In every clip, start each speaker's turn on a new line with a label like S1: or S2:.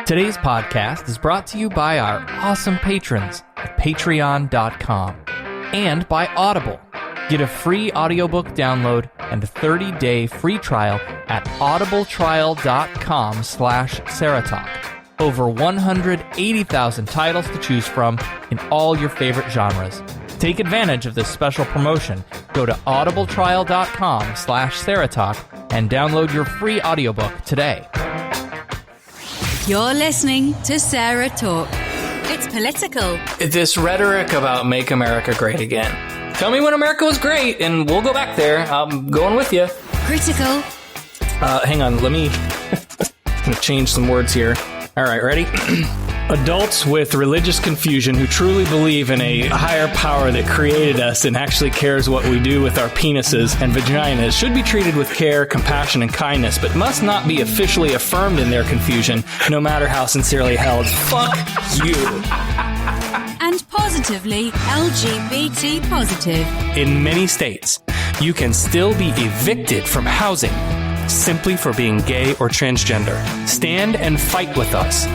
S1: Today's podcast is brought to you by our awesome patrons at patreon.com and by Audible. Get a free audiobook download and a 30-day free trial at audibletrial.com/SarahTalk. Over 180,000 titles to choose from in all your favorite genres. Take advantage of this special promotion. Go to audibletrial.com/SarahTalk and download your free audiobook today.
S2: You're listening to Sarah Talk. It's political.
S1: This rhetoric about make America great again. Tell me when America was great and we'll go back there. I'm going with you.
S2: Critical.
S1: Hang on, let me I'm gonna change some words here. All right, ready? Adults with religious confusion who truly believe in a higher power that created us and actually cares what we do with our penises and vaginas should be treated with care, compassion, and kindness, but must not be officially affirmed in their confusion, no matter how sincerely held. Fuck you.
S2: And positively LGBT positive.
S1: In many states, you can still be evicted from housing simply for being gay or transgender. Stand and fight with us.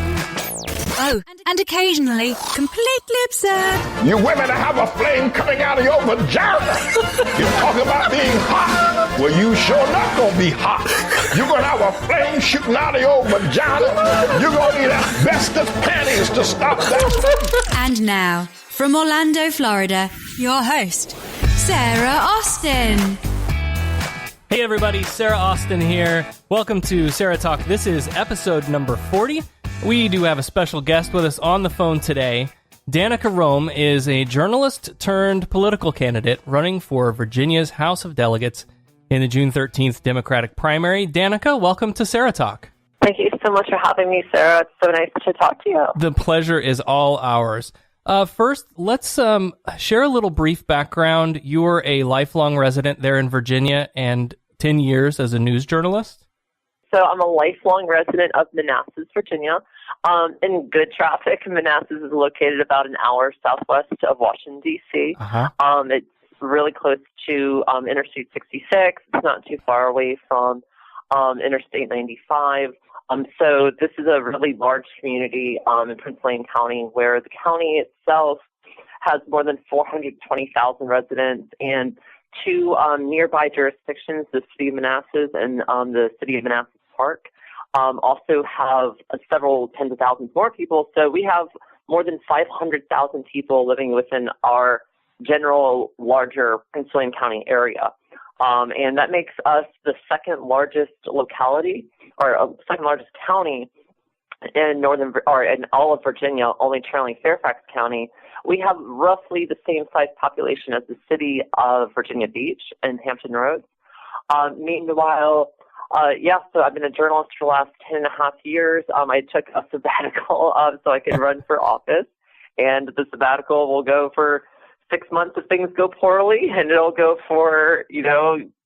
S2: Oh, and occasionally, completely absurd.
S3: You women have a flame coming out of your vagina. You talk about being hot. Well, you sure not gonna be hot. You're gonna have a flame shooting out of your vagina. You're gonna need asbestos panties to stop that.
S2: And now, from Orlando, Florida, your host, Sarah Austin.
S1: Hey everybody, Sarah Austin here. Welcome to Sarah Talk. This is episode number 40. We do have a special guest with us on the phone today. Danica Roem is a journalist turned political candidate running for Virginia's House of Delegates in the June 13th Democratic primary. Danica, welcome to Sarah Talk.
S4: Thank you so much for having me, Sarah. It's so nice to talk to you.
S1: The pleasure is all ours. First, let's share a little brief background. You're a lifelong resident there in Virginia and 10 years as a news journalist.
S4: So I'm a lifelong resident of Manassas, Virginia. In good traffic, Manassas is located about an hour southwest of Washington, D.C.
S1: Uh-huh.
S4: It's really close to Interstate 66. It's not too far away from Interstate 95. So this is a really large community in Prince William County, where the county itself has more than 420,000 residents, and two nearby jurisdictions, the City of Manassas and the City of Manassas Park, also have several tens of thousands more people. So we have more than 500,000 people living within our general larger Prince William County area. And that makes us the second largest locality, or second largest county in in all of Virginia, only trailing Fairfax County. We have roughly the same size population as the city of Virginia Beach and Hampton Roads. Meanwhile, so I've been a journalist for the last 10 and a half years. I took a sabbatical so I could run for office, and the sabbatical will go for 6 months if things go poorly, and it'll go for,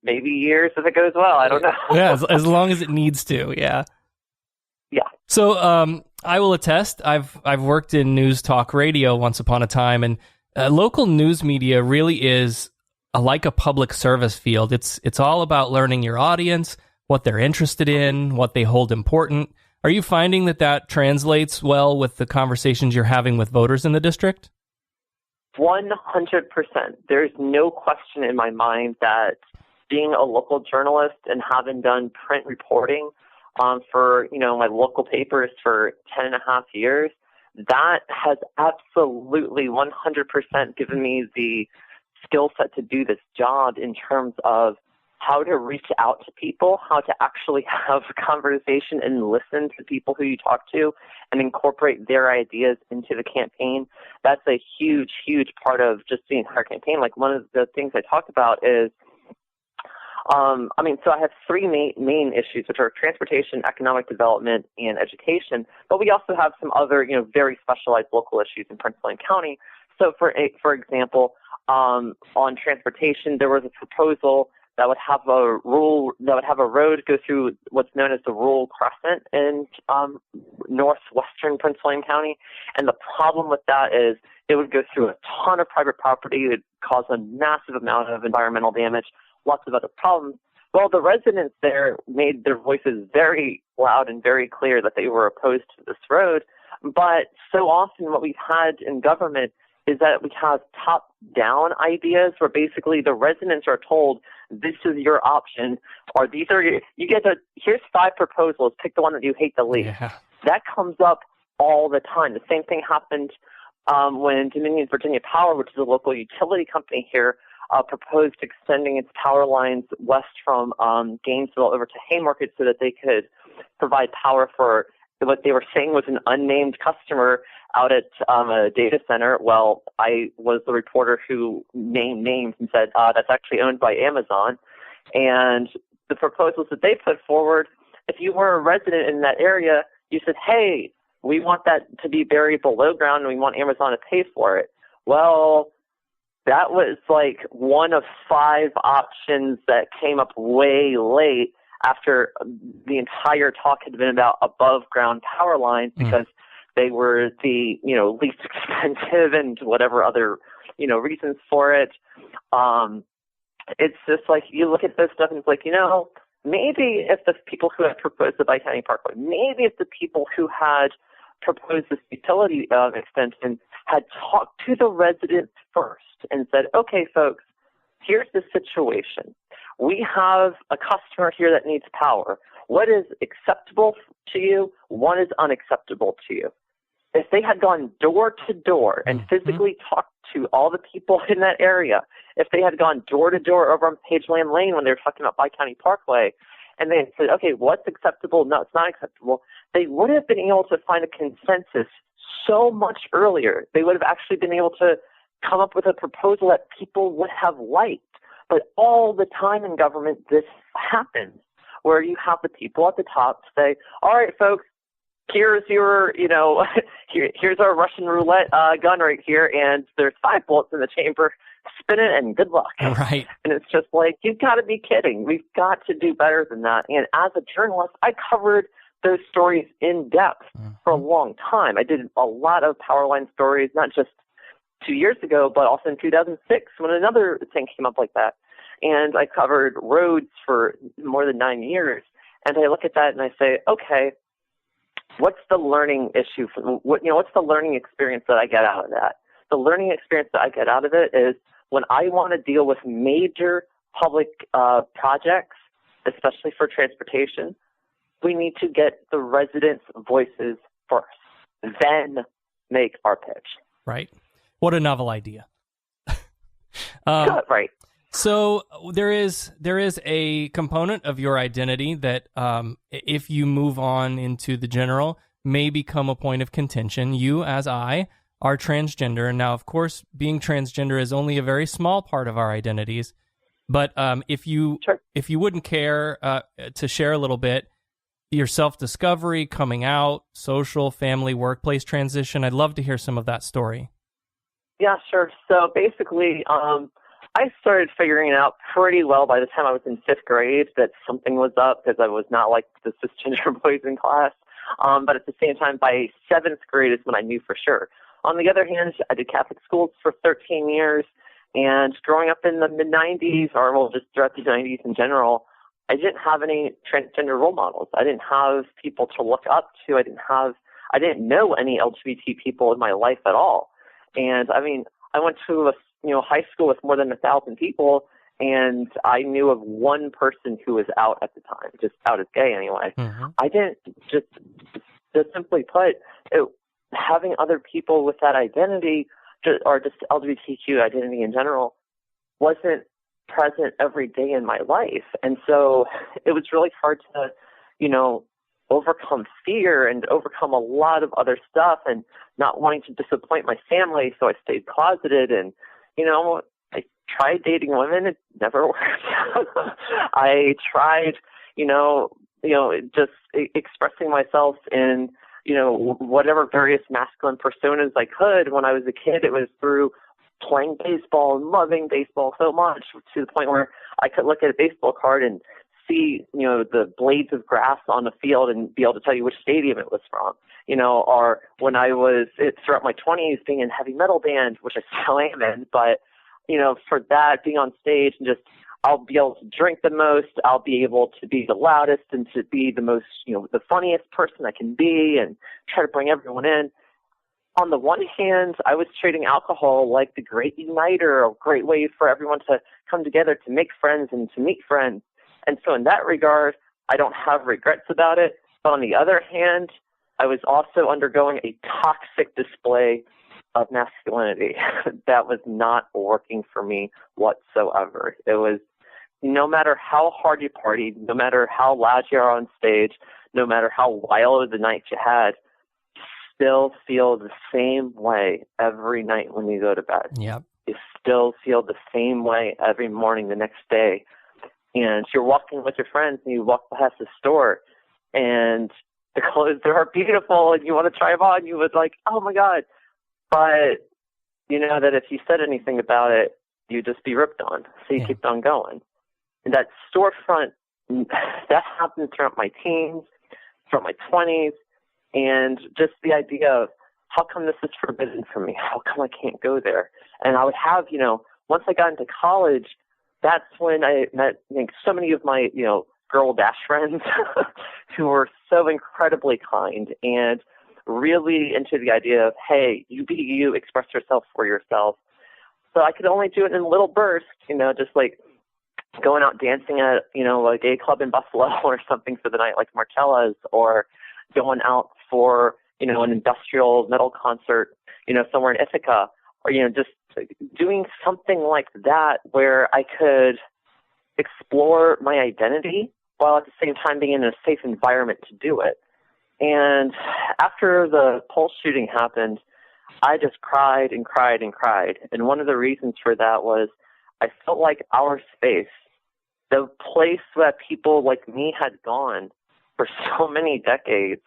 S4: maybe years if it goes well. I don't know.
S1: Yeah, as long as it needs to, yeah.
S4: Yeah.
S1: So I will attest, I've worked in news talk radio once upon a time, and local news media really is like a public service field. It's all about learning your audience, what they're interested in, what they hold important. Are you finding that translates well with the conversations you're having with voters in the district?
S4: 100%. There's no question in my mind that being a local journalist and having done print reporting for, my local papers for 10 and a half years, that has absolutely 100% given me the skill set to do this job in terms of how to reach out to people, how to actually have a conversation and listen to people who you talk to and incorporate their ideas into the campaign. That's a huge, huge part of just the entire campaign. Like, one of the things I talk about is, so I have three main issues, which are transportation, economic development, and education. But we also have some other, very specialized local issues in Prince William County. So, for example, on transportation, there was a proposal that would have a road go through what's known as the Rural Crescent in northwestern Prince William County. And the problem with that is it would go through a ton of private property. It would cause a massive amount of environmental damage, lots of other problems. Well, the residents there made their voices very loud and very clear that they were opposed to this road. But so often what we've had in government is that we have top-down ideas where basically the residents are told, this is your option, or these are here's 5 proposals, pick the one that you hate the least.
S1: Yeah.
S4: That comes up all the time. The same thing happened when Dominion Virginia Power, which is a local utility company here, proposed extending its power lines west from Gainesville over to Haymarket so that they could provide power for what they were saying was an unnamed customer out at a data center. Well, I was the reporter who named names and said, that's actually owned by Amazon. And the proposals that they put forward, if you were a resident in that area, you said, hey, we want that to be buried below ground and we want Amazon to pay for it. Well, that was like one of 5 options that came up way late after the entire talk had been about above ground power lines because they were the, least expensive and whatever other, reasons for it. It's just like you look at this stuff and it's like, maybe if the people who had proposed the Bi-County Parkway, maybe if the people who had proposed this utility extension had talked to the residents first and said, okay, folks, here's the situation. We have a customer here that needs power. What is acceptable to you? What is unacceptable to you? If they had gone door to door and physically talked to all the people in that area, if they had gone door to door over on Pageland Lane when they were talking about Bi-County Parkway, and they said, okay, what's acceptable? No, it's not acceptable. They would have been able to find a consensus so much earlier. They would have actually been able to come up with a proposal that people would have liked. But all the time in government, this happens, where you have the people at the top say, all right, folks, here's your, here's our Russian roulette gun right here, and there's 5 bullets in the chamber. Spin it and good luck.
S1: Right.
S4: And it's just like, you've got to be kidding. We've got to do better than that. And as a journalist, I covered those stories in depth for a long time. I did a lot of power line stories, not just 2 years ago, but also in 2006 when another thing came up like that. And I covered roads for more than 9 years. And I look at that and I say, okay, what's the learning issue? What's the learning experience that I get out of that? The learning experience that I get out of it is when I want to deal with major public projects, especially for transportation, we need to get the residents' voices first, then make our pitch.
S1: Right. What a novel idea.
S4: Right.
S1: So there is a component of your identity that if you move on into the general may become a point of contention. You, as I, are transgender. And now, of course, being transgender is only a very small part of our identities. But if you wouldn't care to share a little bit, your self-discovery, coming out, social, family, workplace transition, I'd love to hear some of that story.
S4: Yeah, sure. So basically, I started figuring it out pretty well by the time I was in 5th grade that something was up because I was not like the cisgender boys in class. But at the same time, by 7th grade is when I knew for sure. On the other hand, I did Catholic schools for 13 years, and growing up in the mid-90s, or well, just throughout the 90s in general, I didn't have any transgender role models. I didn't have people to look up to. I didn't know any LGBT people in my life at all. And I mean, I went to a high school with more than 1,000 people, and I knew of one person who was out at the time, just out as gay anyway. Mm-hmm. I didn't just simply put, having other people with that identity or just LGBTQ identity in general wasn't present every day in my life. And so it was really hard to, overcome fear and overcome a lot of other stuff and not wanting to disappoint my family. So I stayed closeted and, I tried dating women. It never worked. I tried, just expressing myself in, whatever various masculine personas I could. When I was a kid, it was through playing baseball and loving baseball so much to the point where I could look at a baseball card and see, the blades of grass on the field and be able to tell you which stadium it was from, or when I was throughout my 20s being in heavy metal band, which I still am in, but, for that, being on stage and just I'll be able to drink the most. I'll be able to be the loudest and to be the most, the funniest person I can be and try to bring everyone in. On the one hand, I was treating alcohol like the great uniter, a great way for everyone to come together to make friends and to meet friends. And so in that regard, I don't have regrets about it. But on the other hand, I was also undergoing a toxic display of masculinity that was not working for me whatsoever. It was, no matter how hard you partied, no matter how loud you are on stage, no matter how wild the night you had, still feel the same way every night when you go to bed.
S5: Yep.
S4: You still feel the same way every morning the next day. And you're walking with your friends and you walk past the store and the clothes there are beautiful and you want to try them on. You would like, oh my God. But you know that if you said anything about it, you'd just be ripped on. So you keep on going. And that storefront, that happened throughout my teens, throughout my 20s. And just the idea of how come this is forbidden for me? How come I can't go there? And I would have, once I got into college, that's when I met so many of my, girl dash friends who were so incredibly kind and really into the idea of, hey, you be you, express yourself for yourself. So I could only do it in little bursts, just like going out dancing at, a gay club in Buffalo or something for the night like Marcella's, or going out for, an industrial metal concert, somewhere in Ithaca, or, just doing something like that where I could explore my identity while at the same time being in a safe environment to do it. And after the Pulse shooting happened, I just cried and cried and cried. And one of the reasons for that was I felt like our space, the place that people like me had gone for so many decades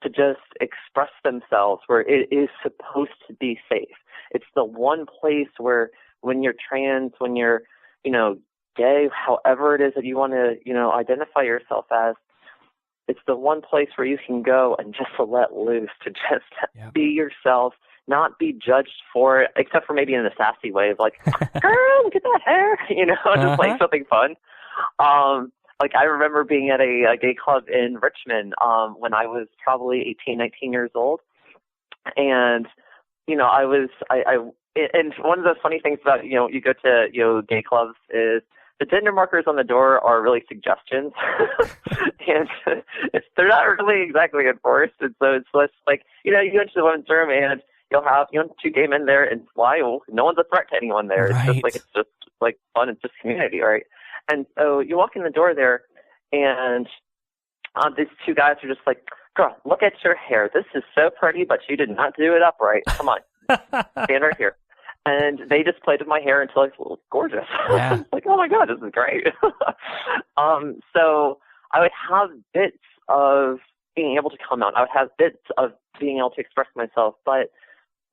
S4: to just express themselves, where it is supposed to be safe. It's the one place where when you're trans, when you're, gay, however it is that you want to, identify yourself as, it's the one place where you can go and just to let loose, to just be yourself, not be judged for it, except for maybe in a sassy way of like, girl, look at that hair, just like something fun. Like I remember being at a gay club in Richmond when I was probably 18, 19 years old. And, and one of the funny things about, you go to, gay clubs is the gender markers on the door are really suggestions. And they're not really exactly enforced. And so it's less like, you go into the women's room and you'll have, two gay men there and why? Well, no one's a threat to anyone there.
S5: Right.
S4: It's just like fun. It's just community, right? And so you walk in the door there, and these two guys are just like, girl, look at your hair. This is so pretty, but you did not do it upright. Come on, stand right here. And they just played with my hair until it was gorgeous.
S5: Yeah.
S4: Like, oh, my God, this is great. So I would have bits of being able to come out. I would have bits of being able to express myself. But,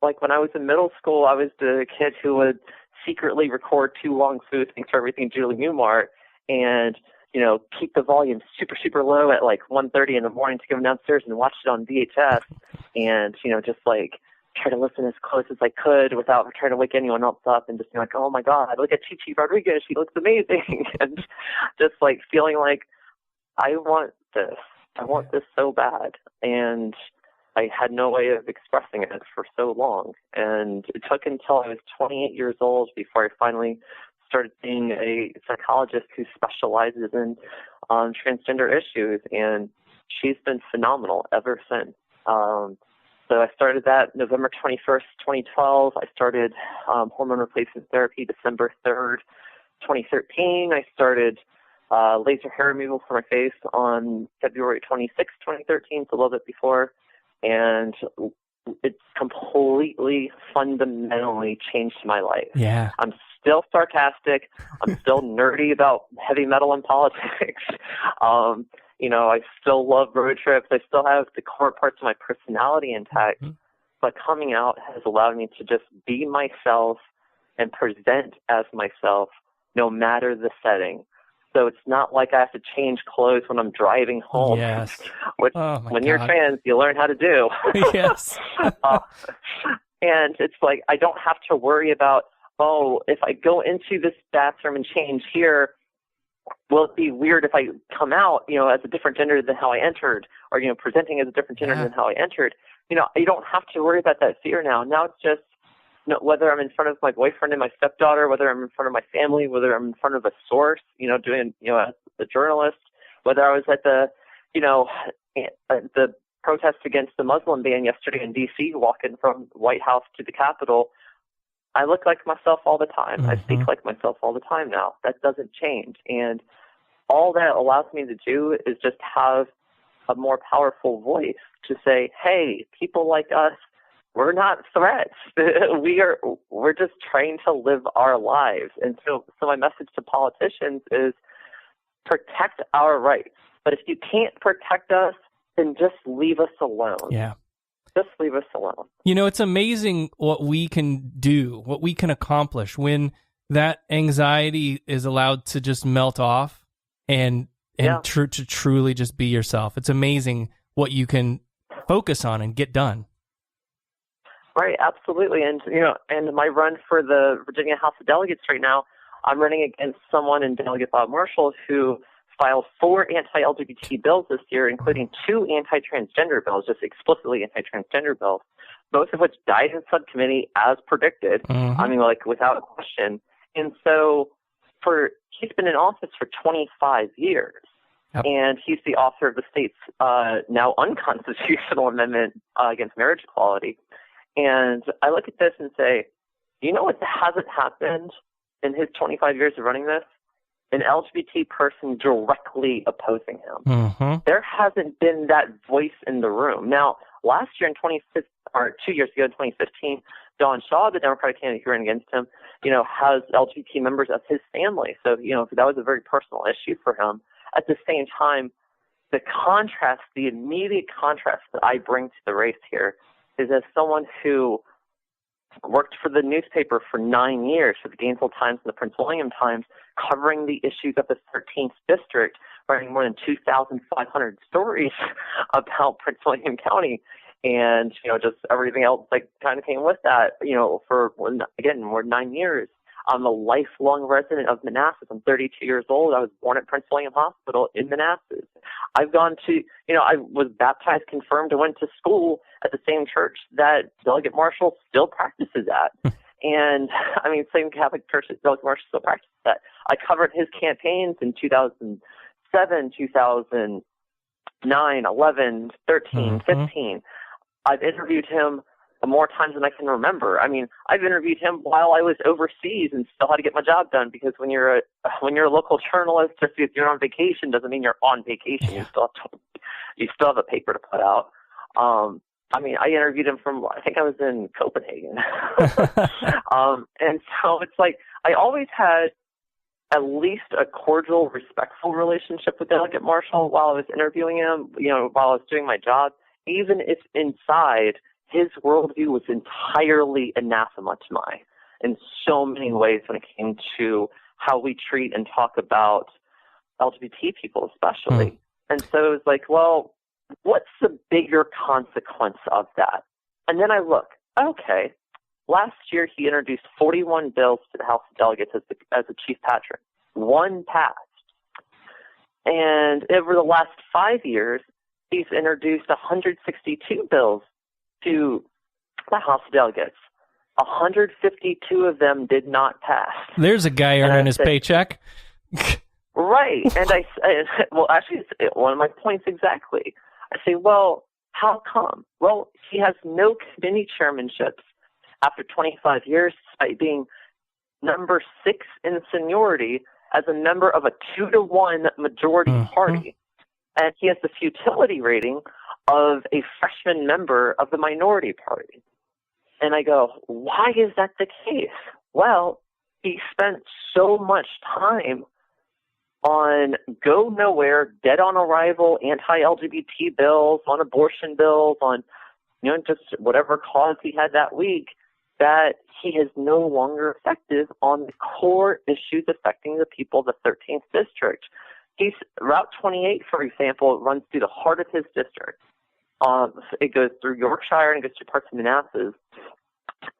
S4: like, when I was in middle school, I was the kid who would secretly record too long food things for everything Julie Newmar and, keep the volume super, super low at like 1:30 in the morning to go downstairs and watch it on VHS and, just like try to listen as close as I could without trying to wake anyone else up and just be like, oh my God, look at Chi Rodriguez. She looks amazing. And just like feeling like I want this. I want this so bad. And I had no way of expressing it for so long. And it took until I was 28 years old before I finally started seeing a psychologist who specializes in transgender issues. And she's been phenomenal ever since. So I started that November 21st, 2012. I started hormone replacement therapy December 3rd, 2013. I started laser hair removal for my face on February 26th, 2013, so a little bit before. And it's completely, fundamentally changed my life.
S5: Yeah.
S4: I'm still sarcastic. I'm still nerdy about heavy metal and politics. I still love road trips. I still have the core parts of my personality intact. Mm-hmm. But coming out has allowed me to just be myself and present as myself no matter the setting. So it's not like I have to change clothes when I'm driving home.
S5: Yes.
S4: Which, when you're trans, you learn how to do.
S5: Yes.
S4: And it's like I don't have to worry about, if I go into this bathroom and change here, will it be weird if I come out, as a different gender than how I entered, or, presenting as a different gender than how I entered? You don't have to worry about that fear now. Now it's just, whether I'm in front of my boyfriend and my stepdaughter, whether I'm in front of my family, whether I'm in front of a source, doing, as a journalist, whether I was at the protest against the Muslim ban yesterday in D.C., walking from the White House to the Capitol. I look like myself all the time.
S1: Mm-hmm.
S4: I speak like myself all the time now. That doesn't change. And all that allows me to do is just have a more powerful voice to say, hey, people like us, we're not threats. We're just trying to live our lives. And so my message to politicians is protect our rights. But if you can't protect us, then just leave us alone.
S1: Yeah.
S4: Just leave us alone.
S1: It's amazing what we can do, what we can accomplish when that anxiety is allowed to just melt off and to truly just be yourself. It's amazing what you can focus on and get done.
S4: Right, absolutely. And, and my run for the Virginia House of Delegates right now, I'm running against someone in Delegate Bob Marshall who filed 4 anti-LGBT bills this year, including 2 anti-transgender bills, just explicitly anti-transgender bills, both of which died in subcommittee as predicted.
S1: Mm-hmm.
S4: I mean, without question. And so he's been in office for 25 years. Yep. And he's the author of the state's now unconstitutional amendment against marriage equality. And I look at this and say, what hasn't happened in his 25 years of running this? An LGBT person directly opposing him. Mm-hmm. There hasn't been that voice in the room. Now, last year in 2 years ago in 2015, Don Shaw, the Democratic candidate who ran against him, has LGBT members of his family. So, that was a very personal issue for him. At the same time, the immediate contrast that I bring to the race here is as someone who worked for the newspaper for 9 years, for the Gainesville Times and the Prince William Times, covering the issues of the 13th district, writing more than 2,500 stories about Prince William County, and just everything else that kind of came with that. For more than 9 years. I'm a lifelong resident of Manassas. I'm 32 years old. I was born at Prince William Hospital in Manassas. I've gone to, I was baptized, confirmed, and went to school at the same church that Delegate Marshall still practices at. And, same Catholic church that Delegate Marshall still practices at. I covered his campaigns in 2007, 2009, 11, 13, 15. I've interviewed him more times than I can remember. I've interviewed him while I was overseas and still had to get my job done, because when you're a local journalist, just because you're on vacation doesn't mean you're on vacation. You still have a paper to put out. I interviewed him from, I think I was in Copenhagen. And so it's like, I always had at least a cordial, respectful relationship with Delegate Marshall while I was interviewing him, while I was doing my job, even if inside his worldview was entirely anathema to mine in so many ways when it came to how we treat and talk about LGBT people especially. And so it was like, well, what's the bigger consequence of that? And then I look, okay, last year he introduced 41 bills to the House of Delegates as the chief patron. 1 passed. And over the last 5 years, he's introduced 162 bills to the House of Delegates. 152 of them did not pass.
S1: There's a guy earning his paycheck.
S4: Right. And actually, it's one of my points exactly. I say, well, how come? Well, he has no committee chairmanships after 25 years, despite being number 6 in seniority as a member of a 2-to-1 majority party. And he has the futility rating of a freshman member of the minority party. And I go, why is that the case? Well, he spent so much time on go nowhere, dead on arrival, anti-LGBT bills, on abortion bills, on just whatever cause he had that week, that he is no longer effective on the core issues affecting the people of the 13th district. Route 28, for example, runs through the heart of his district. It goes through Yorkshire and it goes through parts of Manassas.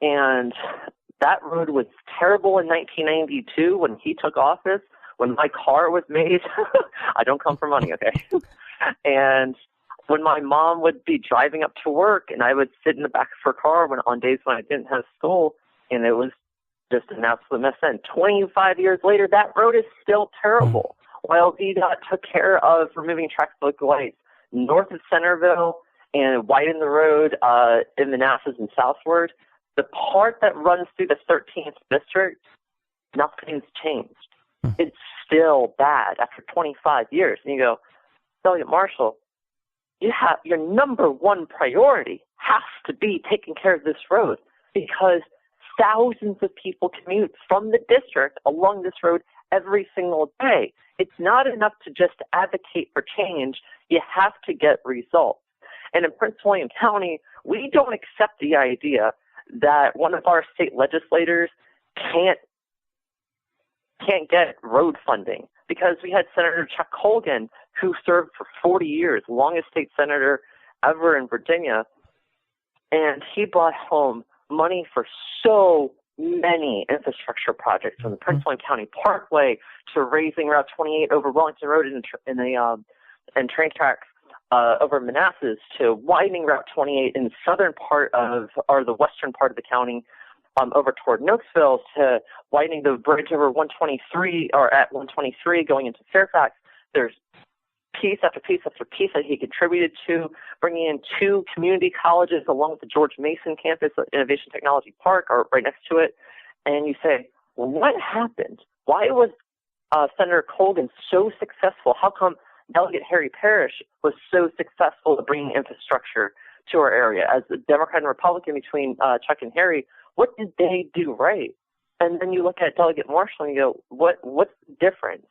S4: And that road was terrible in 1992 when he took office, when my car was made, I don't come for money, okay? And when my mom would be driving up to work and I would sit in the back of her car on days when I didn't have school, and it was just an absolute mess. And 25 years later, that road is still terrible. While VDOT took care of removing traffic lights north of Centerville and widened the road in Manassas and southward, the part that runs through the 13th district, nothing's changed. It's still bad after 25 years. And you go, Delegate Marshall, you have your number one priority has to be taking care of this road, because thousands of people commute from the district along this road every single day. It's not enough to just advocate for change. You have to get results. And in Prince William County, we don't accept the idea that one of our state legislators can't get road funding, because we had Senator Chuck Colgan, who served for 40 years, longest state senator ever in Virginia, and he brought home money for so many infrastructure projects, from the Prince William County Parkway to raising Route 28 over Wellington Road and train tracks over Manassas, to widening Route 28 in the southern part or the western part of the county over toward Knoxville, to widening the bridge over 123 or at 123 going into Fairfax. There's piece after piece after piece that he contributed to, bringing in 2 community colleges along with the George Mason campus, Innovation Technology Park, or right next to it. And you say, well, what happened? Why was Senator Colgan so successful? How come Delegate Harry Parrish was so successful at bringing infrastructure to our area? As a Democrat and Republican between Chuck and Harry, what did they do right? And then you look at Delegate Marshall and you go, what's the difference?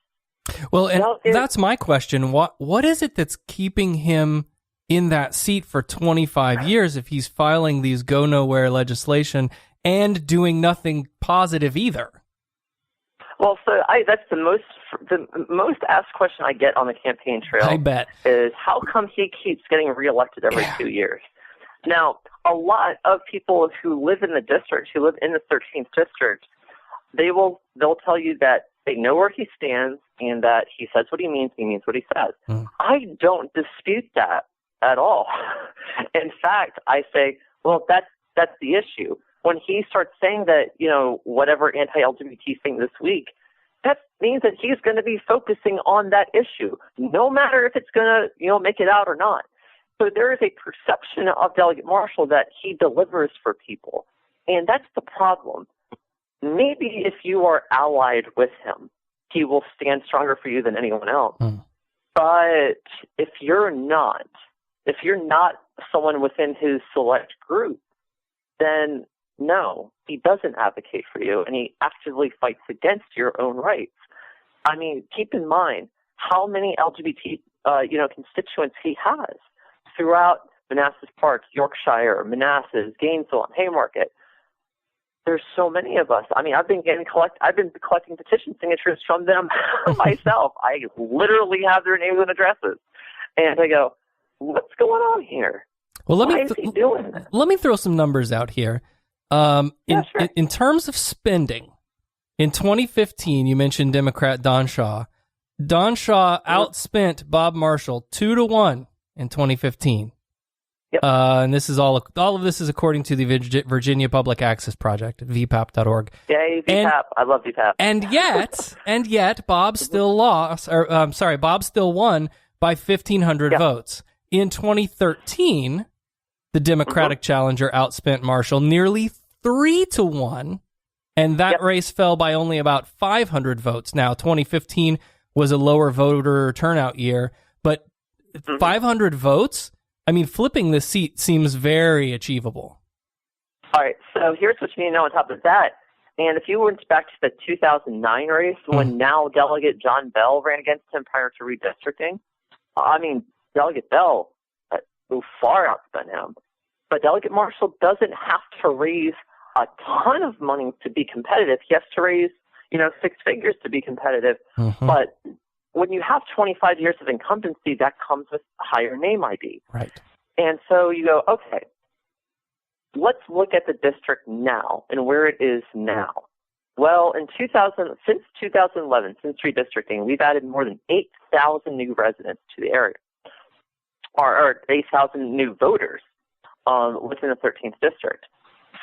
S5: Well, and that's my question. What is it that's keeping him in that seat for 25 years if he's filing these go-nowhere legislation and doing nothing positive either?
S4: Well, so that's the most asked question I get on the campaign trail.
S5: I bet.
S4: Is how come he keeps getting reelected every 2 years? Now, a lot of people who live in the district, who live in the 13th district, they'll tell you that they know where he stands and that he says what he means what he says. I don't dispute that at all. In fact, I say, well, that's the issue. When he starts saying that, whatever anti-LGBT thing this week, that means that he's going to be focusing on that issue, no matter if it's going to, make it out or not. So there is a perception of Delegate Marshall that he delivers for people. And that's the problem. Maybe if you are allied with him, he will stand stronger for you than anyone else. But if you're not someone within his select group, then no, he doesn't advocate for you, and he actively fights against your own rights. I mean, keep in mind how many LGBT, constituents he has throughout Manassas Park, Yorkshire, Manassas, Gainesville, and Haymarket. There's so many of us. I mean, I've been collecting petition signatures from them myself. I literally have their names and addresses, and I go, "What's going on here?
S5: Well,
S4: Why is he doing this?"
S5: Let me throw some numbers out here. In terms of spending, in 2015, you mentioned Democrat Don Shaw. Don Shaw outspent Bob Marshall 2-1 in 2015.
S4: Yep.
S5: And this is all of this is according to the Virginia Public Access Project at vpap.org.
S4: Yay, VPAP. I love VPAP.
S5: And yet, Bob still Bob still won by 1,500 votes. In 2013, the Democratic challenger outspent Marshall nearly 3-1, and that race fell by only about 500 votes. Now, 2015 was a lower voter turnout year, but 500 votes? I mean, flipping the seat seems very achievable.
S4: All right, so here's what you need to know on top of that. And if you went back to the 2009 race, when now Delegate John Bell ran against him prior to redistricting, I mean, Delegate Bell far outspent him. But Delegate Marshall doesn't have to raise a ton of money to be competitive. He has to raise, 6 figures to be competitive. But when you have 25 years of incumbency, that comes with higher name ID.
S5: Right.
S4: And so you go, okay, let's look at the district now and where it is now. Well, since 2011, since redistricting, we've added more than 8,000 new residents to the area, or 8,000 new voters within the 13th district.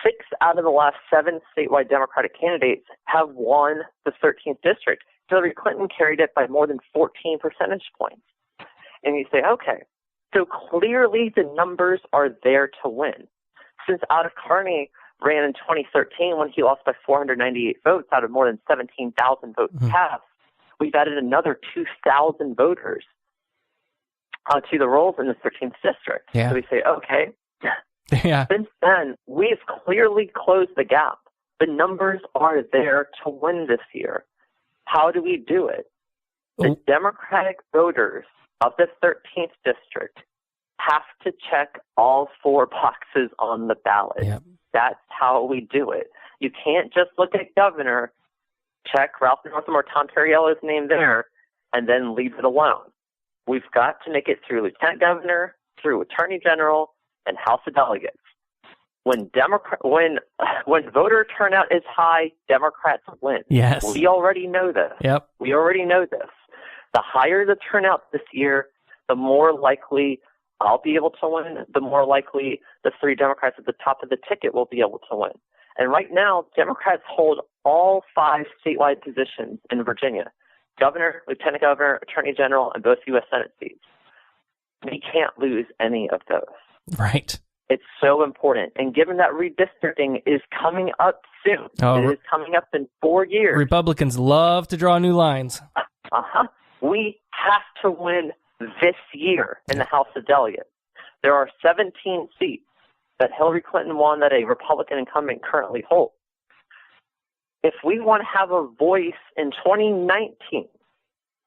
S4: 6 out of the last 7 statewide Democratic candidates have won the 13th district. Hillary Clinton carried it by more than 14 percentage points. And you say, okay, so clearly the numbers are there to win. Since Out of Kearney ran in 2013 when he lost by 498 votes out of more than 17,000 votes cast, we've added another 2,000 voters to the rolls in the 13th district.
S5: Yeah.
S4: So we say, okay,
S5: Yeah.
S4: since then, we've clearly closed the gap. The numbers are there to win this year. How do we do it? The Democratic voters of the 13th district have to check all 4 boxes on the ballot.
S5: Yep.
S4: That's how we do it. You can't just look at governor, check Ralph Northam or Tom Perriello's name there, and then leave it alone. We've got to make it through lieutenant governor, through attorney general, and House of Delegates. When voter turnout is high, Democrats win.
S5: Yes.
S4: We already know this.
S5: Yep.
S4: We already know this. The higher the turnout this year, the more likely I'll be able to win, the more likely the 3 Democrats at the top of the ticket will be able to win. And right now, Democrats hold all 5 statewide positions in Virginia: governor, lieutenant governor, attorney general, and both U.S. Senate seats. We can't lose any of those.
S5: Right.
S4: It's so important. And given that redistricting is coming up soon, it is coming up in 4 years.
S5: Republicans love to draw new lines.
S4: We have to win this year in the House of Delegates. There are 17 seats that Hillary Clinton won that a Republican incumbent currently holds. If we want to have a voice in 2019,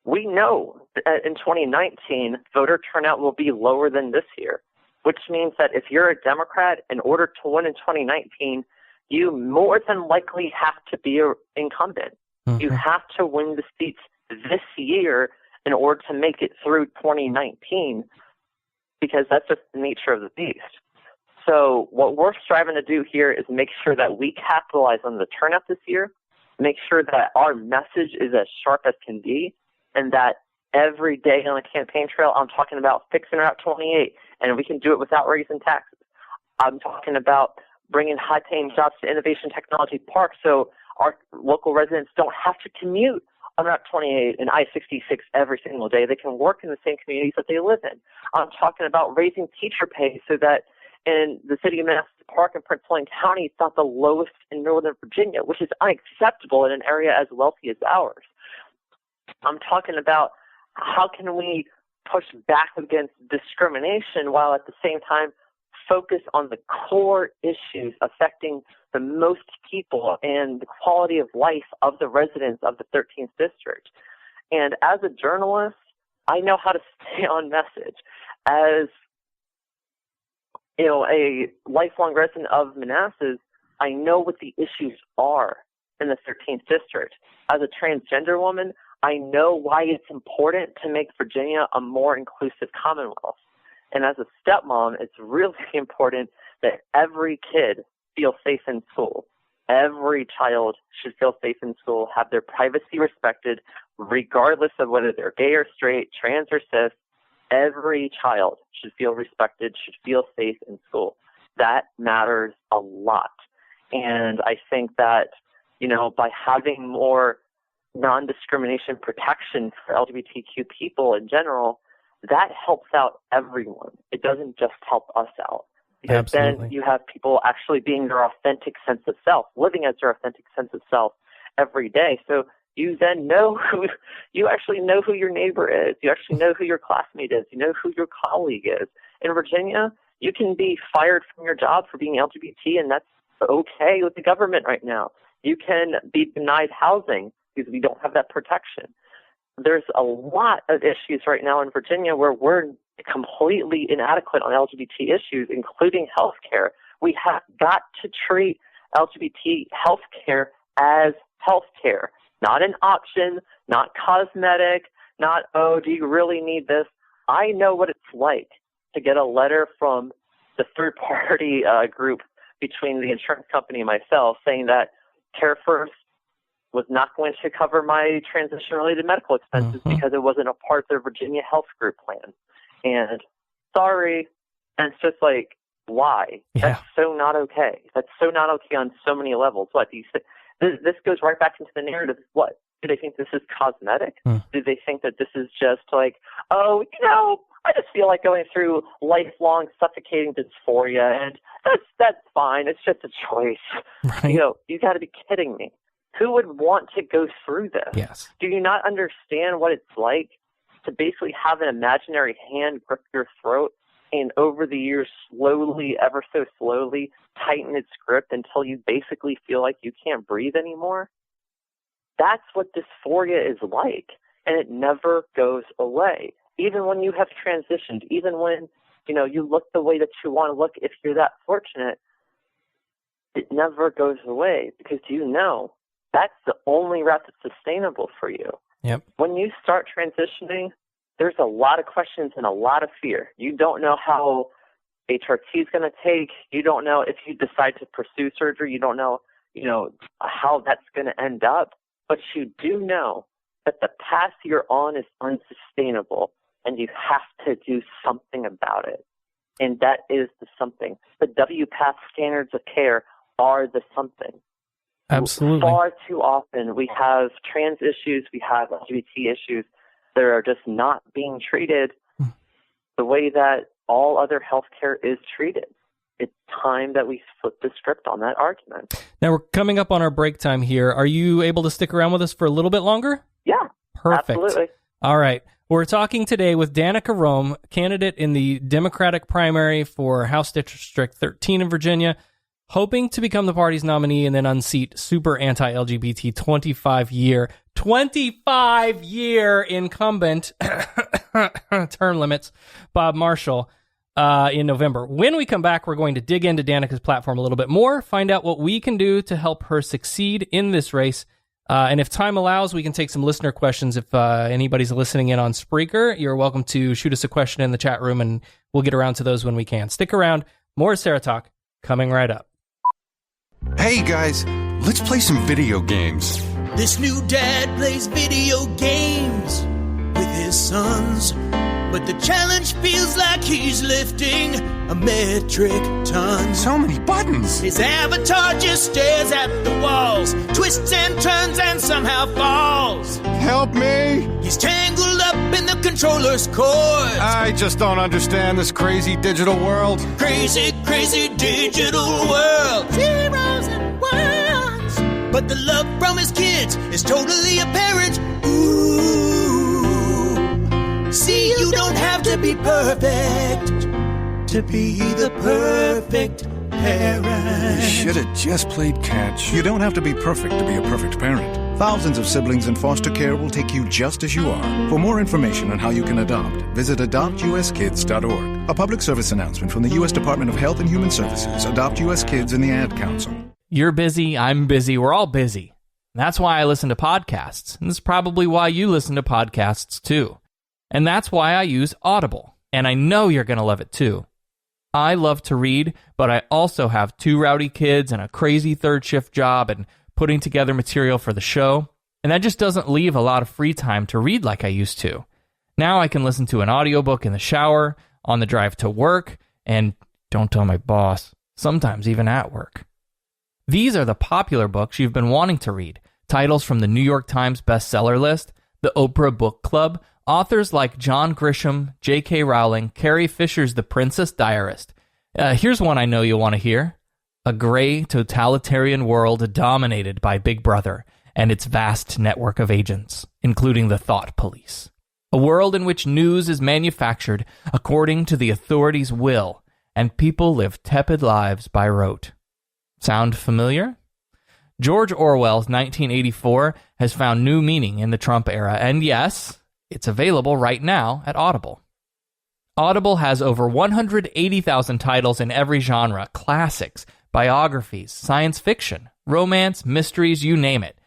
S4: we know that in 2019, voter turnout will be lower than this year, which means that if you're a Democrat, in order to win in 2019, you more than likely have to be an incumbent. You have to win the seats this year in order to make it through 2019, because that's just the nature of the beast. So what we're striving to do here is make sure that we capitalize on the turnout this year, make sure that our message is as sharp as can be, and that every day on the campaign trail, I'm talking about fixing Route 28, and we can do it without raising taxes. I'm talking about bringing high-paying jobs to Innovation Technology Park so our local residents don't have to commute on Route 28 and I-66 every single day. They can work in the same communities that they live in. I'm talking about raising teacher pay so that in the city of Manassas Park in Prince William County, it's not the lowest in Northern Virginia, which is unacceptable in an area as wealthy as ours. I'm talking about how can we push back against discrimination while at the same time focus on the core issues affecting the most people and the quality of life of the residents of the 13th district. And as a journalist, I know how to stay on message. As a lifelong resident of Manassas, I know what the issues are in the 13th district. As a transgender woman, I know why it's important to make Virginia a more inclusive Commonwealth. And as a stepmom, it's really important that every kid feel safe in school. Every child should feel safe in school, have their privacy respected, regardless of whether they're gay or straight, trans or cis. Every child should feel respected, should feel safe in school. That matters a lot. And I think that, by having more non-discrimination protection for LGBTQ people in general, that helps out everyone. It doesn't just help us out. Because
S5: Absolutely.
S4: Then you have people actually being their authentic sense of self, living as their authentic sense of self every day. So you then you actually know who your neighbor is. You actually know who your classmate is. You know who your colleague is. In Virginia, you can be fired from your job for being LGBT, and that's okay with the government right now. You can be denied housing because we don't have that protection. There's a lot of issues right now in Virginia where we're completely inadequate on LGBT issues, including health care. We have got to treat LGBT health care as health care, not an option, not cosmetic, not, oh, do you really need this? I know what it's like to get a letter from the third-party group between the insurance company and myself saying that CareFirst was not going to cover my transition-related medical expenses because it wasn't a part of their Virginia Health Group plan. And sorry, and it's just like, why?
S1: Yeah.
S4: That's so not okay. That's so not okay on so many levels. What do you say? This goes right back into the narrative. What? Do they think this is cosmetic? Do they think that this is just like, oh, I just feel like going through lifelong suffocating dysphoria, and that's fine. It's just a choice.
S1: Right.
S4: You got to be kidding me. Who would want to go through this?
S1: Yes.
S4: Do you not understand what it's like to basically have an imaginary hand grip your throat and over the years slowly, ever so slowly, tighten its grip until you basically feel like you can't breathe anymore? That's what dysphoria is like, and it never goes away. Even when you have transitioned, even when, you look the way that you want to look, if you're that fortunate, it never goes away because that's the only route that's sustainable for you.
S1: Yep.
S4: When you start transitioning, there's a lot of questions and a lot of fear. You don't know how HRT is going to take. You don't know if you decide to pursue surgery. You don't know, how that's going to end up. But you do know that the path you're on is unsustainable, and you have to do something about it. And that is the something. The WPATH standards of care are the something.
S1: Absolutely.
S4: Far too often we have trans issues, we have LGBT issues that are just not being treated the way that all other healthcare is treated. It's time that we flip the script on that argument.
S1: Now we're coming up on our break time here. Are you able to stick around with us for a little bit longer?
S4: Yeah.
S1: Perfect.
S4: Absolutely.
S1: All right. We're talking today with Danica Roem, candidate in the Democratic primary for House District 13 in Virginia, hoping to become the party's nominee and then unseat super anti-LGBT 25-year incumbent term limits Bob Marshall in November. When we come back, we're going to dig into Danica's platform a little bit more, find out what we can do to help her succeed in this race. And if time allows, we can take some listener questions. If anybody's listening in on Spreaker, you're welcome to shoot us a question in the chat room, and we'll get around to those when we can. Stick around. More SarahTalk coming right up.
S6: Hey guys, let's play some video games.
S7: This new dad plays video games with his sons, but the challenge feels like he's lifting a metric ton.
S6: So many buttons.
S7: His avatar just stares at the walls, twists and turns and somehow falls.
S6: Help me.
S7: He's tangled up in the controller's cords.
S6: I just don't understand this crazy digital world.
S7: Crazy, crazy digital world. Zeros and ones. But the love from his kids is totally apparent. Ooh. See, you don't have to be perfect to be the perfect parent.
S6: Should have just played catch.
S8: You don't have to be perfect to be a perfect parent. Thousands of siblings in foster care will take you just as you are. For more information on how you can adopt, visit adoptuskids.org. A public service announcement from the U.S. Department of Health and Human Services, Adopt U.S. Kids, and the Ad Council.
S1: You're busy, I'm busy, we're all busy. That's why I listen to podcasts, and this is probably why you listen to podcasts too. And that's why I use Audible, and I know you're going to love it too. I love to read, but I also have 2 rowdy kids and a crazy third shift job and putting together material for the show, and that just doesn't leave a lot of free time to read like I used to. Now I can listen to an audiobook in the shower, on the drive to work, and don't tell my boss, sometimes even at work. These are the popular books you've been wanting to read, titles from the New York Times bestseller list, the Oprah Book Club, authors like John Grisham, J.K. Rowling, Carrie Fisher's The Princess Diarist. Here's one I know you'll want to hear. A gray, totalitarian world dominated by Big Brother and its vast network of agents, including the thought police. A world in which news is manufactured according to the authorities' will, and people live tepid lives by rote. Sound familiar? George Orwell's 1984 has found new meaning in the Trump era, and yes, it's available right now at Audible. Audible has over 180,000 titles in every genre, classics, biographies, science fiction, romance, mysteries, you name it.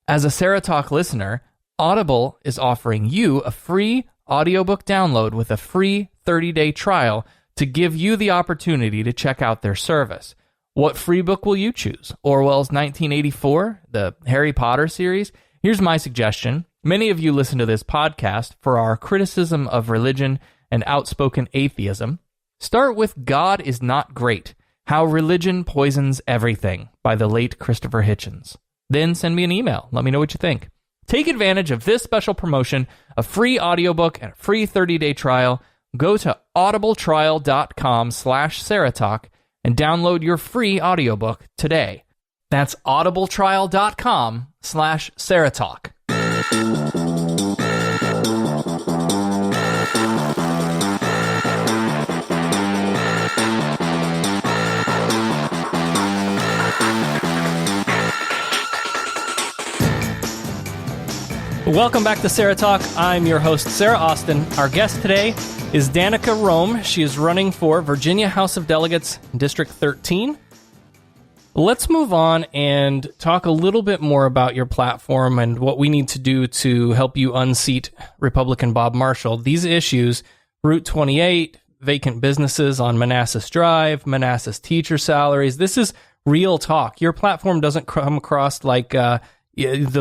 S1: As a SarahTalk listener, Audible is offering you a free audiobook download with a free 30-day trial to give you the opportunity to check out their service.
S5: What free book will you choose? Orwell's 1984, the Harry Potter series? Here's my suggestion. Many of you listen to this podcast for our criticism of religion and outspoken atheism. Start with God is Not Great, How Religion Poisons Everything by the late Christopher Hitchens. Then send me an email. Let me know what you think. Take advantage of this special promotion, a free audiobook and a free 30-day trial. Go to audibletrial.com/SarahTalk and download your free audiobook today. That's audibletrial.com/SarahTalk. Welcome back to Sarah Talk. I'm your host, Sarah Austin. Our guest today is Danica Roem. She is running for Virginia House of Delegates, District 13. Let's move on and talk a little bit more about your platform and what we need to do to help you unseat Republican Bob Marshall. These issues, Route 28, vacant businesses on Manassas Drive, Manassas teacher salaries, this is real talk. Your platform doesn't come across like the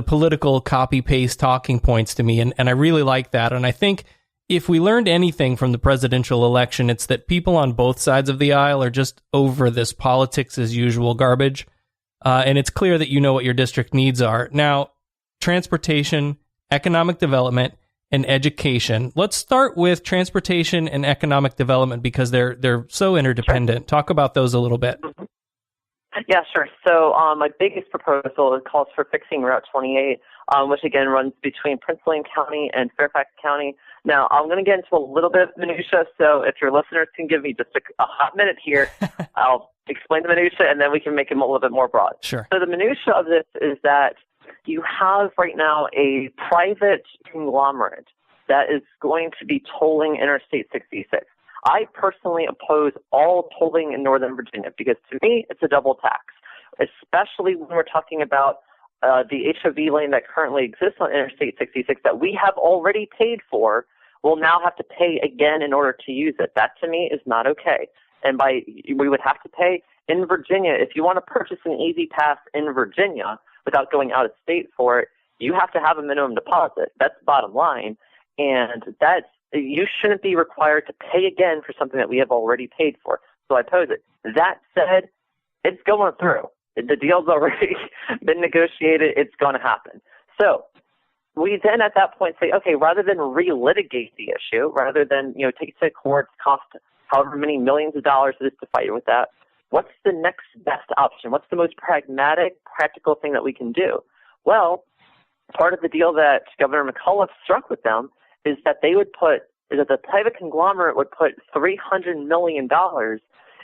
S5: political copy-paste talking points to me, and I really like that. And I think if we learned anything from the presidential election, it's that people on both sides of the aisle are just over this politics-as-usual garbage, and it's clear that you know what your district needs are. Now, transportation, economic development, and education. Let's start with transportation and economic development because they're so interdependent. Sure. Talk about those a little bit.
S4: Yeah, sure. So my biggest proposal calls for fixing Route 28, which again runs between Prince William County and Fairfax County. Now, I'm going to get into a little bit of minutia, so if your listeners can give me just a hot minute here, I'll explain the minutia, and then we can make it a little bit more broad.
S5: Sure.
S4: So the minutia of this is that you have right now a private conglomerate that is going to be tolling Interstate 66. I personally oppose all tolling in Northern Virginia because to me it's a double tax, especially when we're talking about the HOV lane that currently exists on Interstate 66 that we have already paid for, will now have to pay again in order to use it. That to me is not okay. And we would have to pay in Virginia. If you want to purchase an Easy Pass in Virginia without going out of state for it, you have to have a minimum deposit. That's the bottom line. And you shouldn't be required to pay again for something that we have already paid for. So I oppose it. That said, it's going through. The deal's already been negotiated. It's going to happen. So we then at that point say, okay, rather than relitigate the issue, rather than take it to court, cost however many millions of dollars it is to fight with that, what's the next best option? What's the most pragmatic, practical thing that we can do? Well, part of the deal that Governor McAuliffe struck with them is that the private conglomerate would put $300 million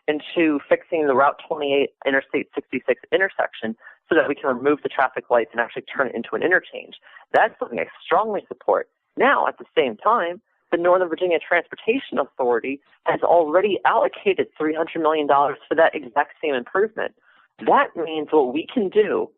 S4: into fixing the Route 28 Interstate 66 intersection so that we can remove the traffic lights and actually turn it into an interchange. That's something I strongly support. Now, at the same time, the Northern Virginia Transportation Authority has already allocated $300 million for that exact same improvement. That means what we can do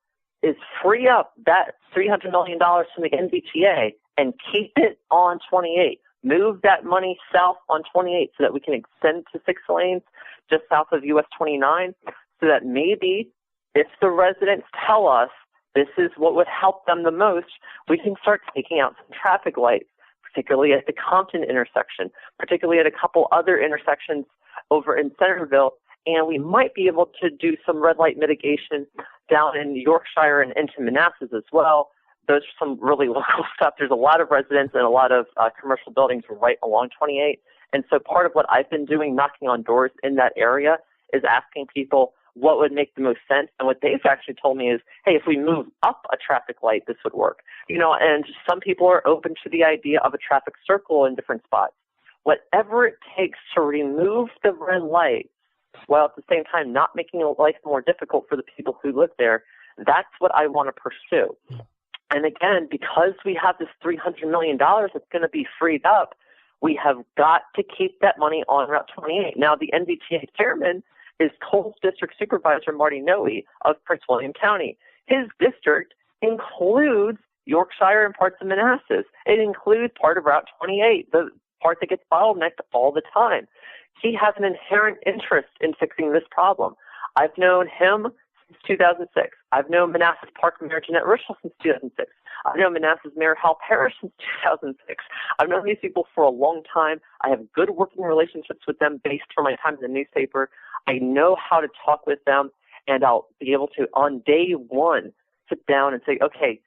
S4: is free up that $300 million from the NVTA and keep it on 28. Move that money south on 28 so that we can extend to 6 lanes just south of US 29 so that maybe if the residents tell us this is what would help them the most, we can start taking out some traffic lights, particularly at the Compton intersection, particularly at a couple other intersections over in Centerville, and we might be able to do some red light mitigation down in Yorkshire and into Manassas as well. Those are some really local stuff. There's a lot of residents and a lot of commercial buildings right along 28. And so part of what I've been doing, knocking on doors in that area, is asking people what would make the most sense. And what they've actually told me is, hey, if we move up a traffic light, this would work. And some people are open to the idea of a traffic circle in different spots. Whatever it takes to remove the red light while at the same time not making life more difficult for the people who live there, that's what I want to pursue. And again, because we have this $300 million that's going to be freed up, we have got to keep that money on Route 28. Now, the NVTA chairman is Cole's district supervisor, Marty Noe of Prince William County. His district includes Yorkshire and parts of Manassas. It includes part of Route 28, the part that gets bottlenecked all the time. He has an inherent interest in fixing this problem. I've known him since 2006. I've known Manassas Park Mayor Jeanette Richel since 2006. I've known Manassas Mayor Hal Parrish since 2006. I've known these people for a long time. I have good working relationships with them based on my time in the newspaper. I know how to talk with them, and I'll be able to, on day one, sit down and say, okay,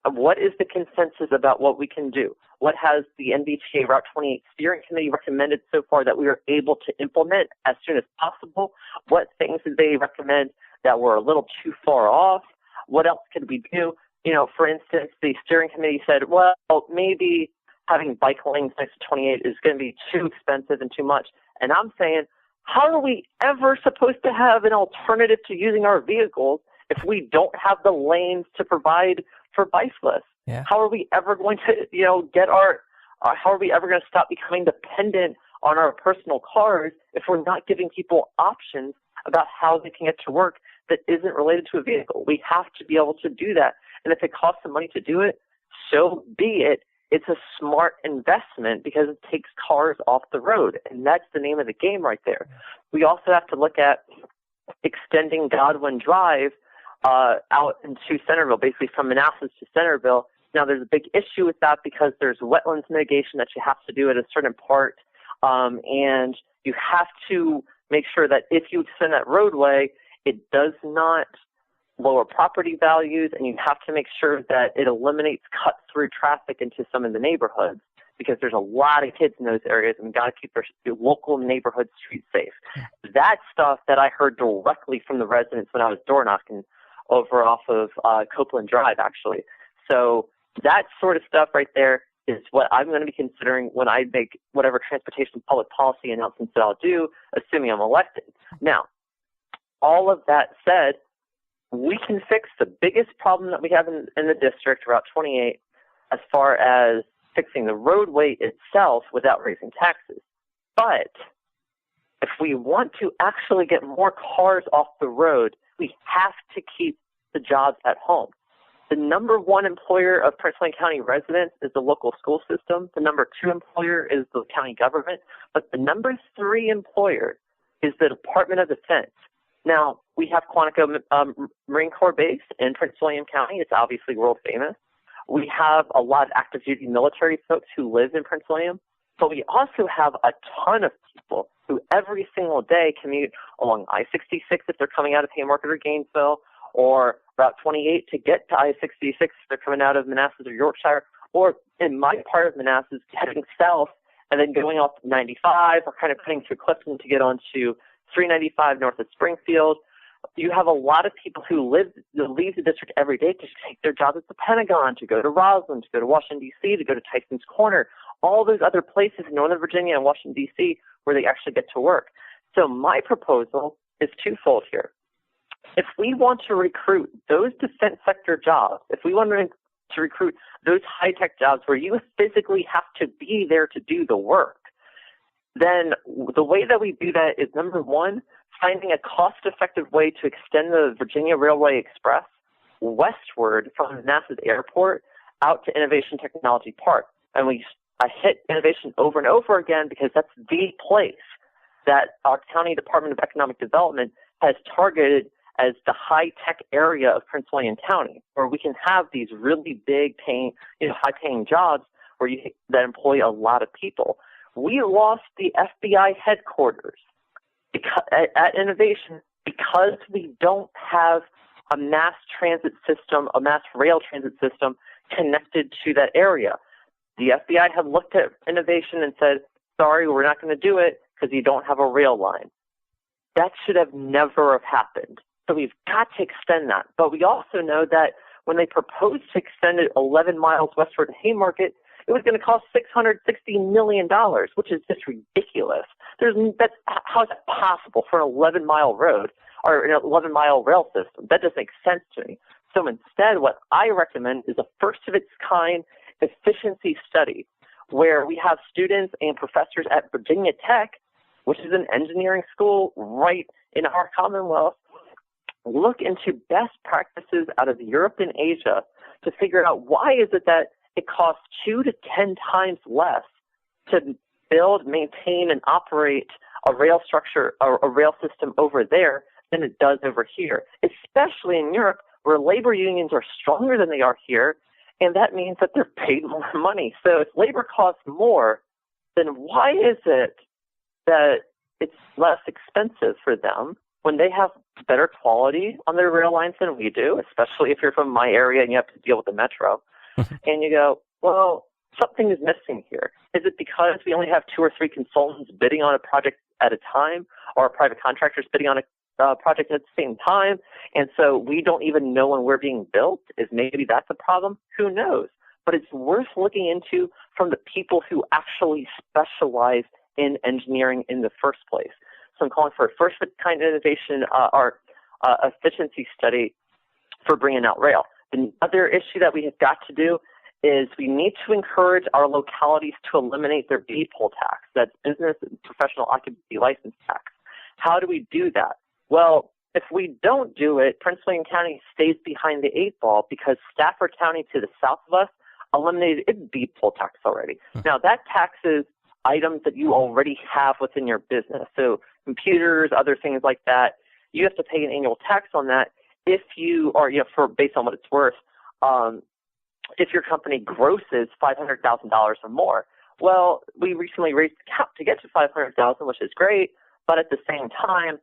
S4: what is the consensus about what we can do? What has the NBTA Route 28 Steering Committee recommended so far that we are able to implement as soon as possible? What things did they recommend that were a little too far off? What else could we do? You know, for instance, the steering committee said, well, maybe having bike lanes next to 28 is going to be too expensive and too much. And I'm saying, how are we ever supposed to have an alternative to using our vehicles if we don't have the lanes to provide for bicyclists?
S5: Yeah.
S4: How are we ever going to, how are we ever going to stop becoming dependent on our personal cars if we're not giving people options about how they can get to work that isn't related to a vehicle? We have to be able to do that. And if it costs some money to do it, so be it. It's a smart investment because it takes cars off the road. And that's the name of the game right there. We also have to look at extending Godwin Drive out into Centerville, basically from Manassas to Centerville. Now, there's a big issue with that because there's wetlands mitigation that you have to do at a certain part, and you have to make sure that if you extend that roadway, it does not lower property values, and you have to make sure that it eliminates cut-through traffic into some of the neighborhoods because there's a lot of kids in those areas, and we've got to keep their local neighborhood streets safe. That's stuff that I heard directly from the residents when I was door knocking over off of Copeland Drive, actually. So that sort of stuff right there is what I'm going to be considering when I make whatever transportation public policy announcements that I'll do, assuming I'm elected. Now, all of that said, we can fix the biggest problem that we have in the district, Route 28, as far as fixing the roadway itself without raising taxes. But if we want to actually get more cars off the road, we have to keep the jobs at home. The number one employer of Prince William County residents is the local school system. The number two employer is the county government. But the number three employer is the Department of Defense. Now, we have Quantico Marine Corps Base in Prince William County. It's obviously world famous. We have a lot of active duty military folks who live in Prince William. But we also have a ton of people who every single day commute along I-66 if they're coming out of Haymarket or Gainesville, or Route 28 to get to I-66 if they're coming out of Manassas or Yorkshire, or in my part of Manassas, heading south and then going off 95 or kind of cutting through Clifton to get onto 395 north of Springfield. You have a lot of people who leave the district every day to take their jobs at the Pentagon, to go to Roslyn, to go to Washington, D.C., to go to Tyson's Corner, all those other places in Northern Virginia and Washington, D.C., where they actually get to work. So my proposal is twofold here. If we want to recruit those defense sector jobs, if we want to recruit those high-tech jobs where you physically have to be there to do the work, then the way that we do that is, number one, finding a cost-effective way to extend the Virginia Railway Express westward from Manassas Airport out to Innovation Technology Park. And I hit innovation over and over again because that's the place that our County Department of Economic Development has targeted as the high-tech area of Prince William County, where we can have these really big paying, high-paying jobs that employ a lot of people. We lost the FBI headquarters at Innovation because we don't have a mass transit system, a mass rail transit system connected to that area. The FBI had looked at Innovation and said, sorry, we're not going to do it because you don't have a rail line. That should have never have happened. So we've got to extend that. But we also know that when they proposed to extend it 11 miles westward to Haymarket, it was going to cost $660 million, which is just ridiculous. How is that possible for an 11-mile road or an 11-mile rail system? That doesn't make sense to me. So instead, what I recommend is a first-of-its-kind efficiency study where we have students and professors at Virginia Tech, which is an engineering school right in our Commonwealth, look into best practices out of Europe and Asia to figure out why is it that it costs 2 to 10 times less to build, maintain, and operate a rail structure or a rail system over there than it does over here, especially in Europe, where labor unions are stronger than they are here, and that means that they're paid more money. So if labor costs more, then why is it that it's less expensive for them when they have better quality on their rail lines than we do, especially if you're from my area and you have to deal with the metro? And you go, well, something is missing here. Is it because we only have 2 or 3 consultants bidding on a project at a time, or private contractors bidding on a project at the same time, and so we don't even know when we're being built? Is maybe that's a problem? Who knows? But it's worth looking into from the people who actually specialize in engineering in the first place. So I'm calling for a first-of-kind innovation or efficiency study for bringing out rail. The other issue that we have got to do is we need to encourage our localities to eliminate their B-poll tax, that's business and professional occupancy license tax. How do we do that? Well, if we don't do it, Prince William County stays behind the 8 ball because Stafford County to the south of us eliminated its B-poll tax already. Now, that taxes items that you already have within your business. So computers, other things like that, you have to pay an annual tax on that if you are, for based on what it's worth, if your company grosses $500,000 or more. Well, we recently raised the cap to get to $500,000, which is great, but at the same time,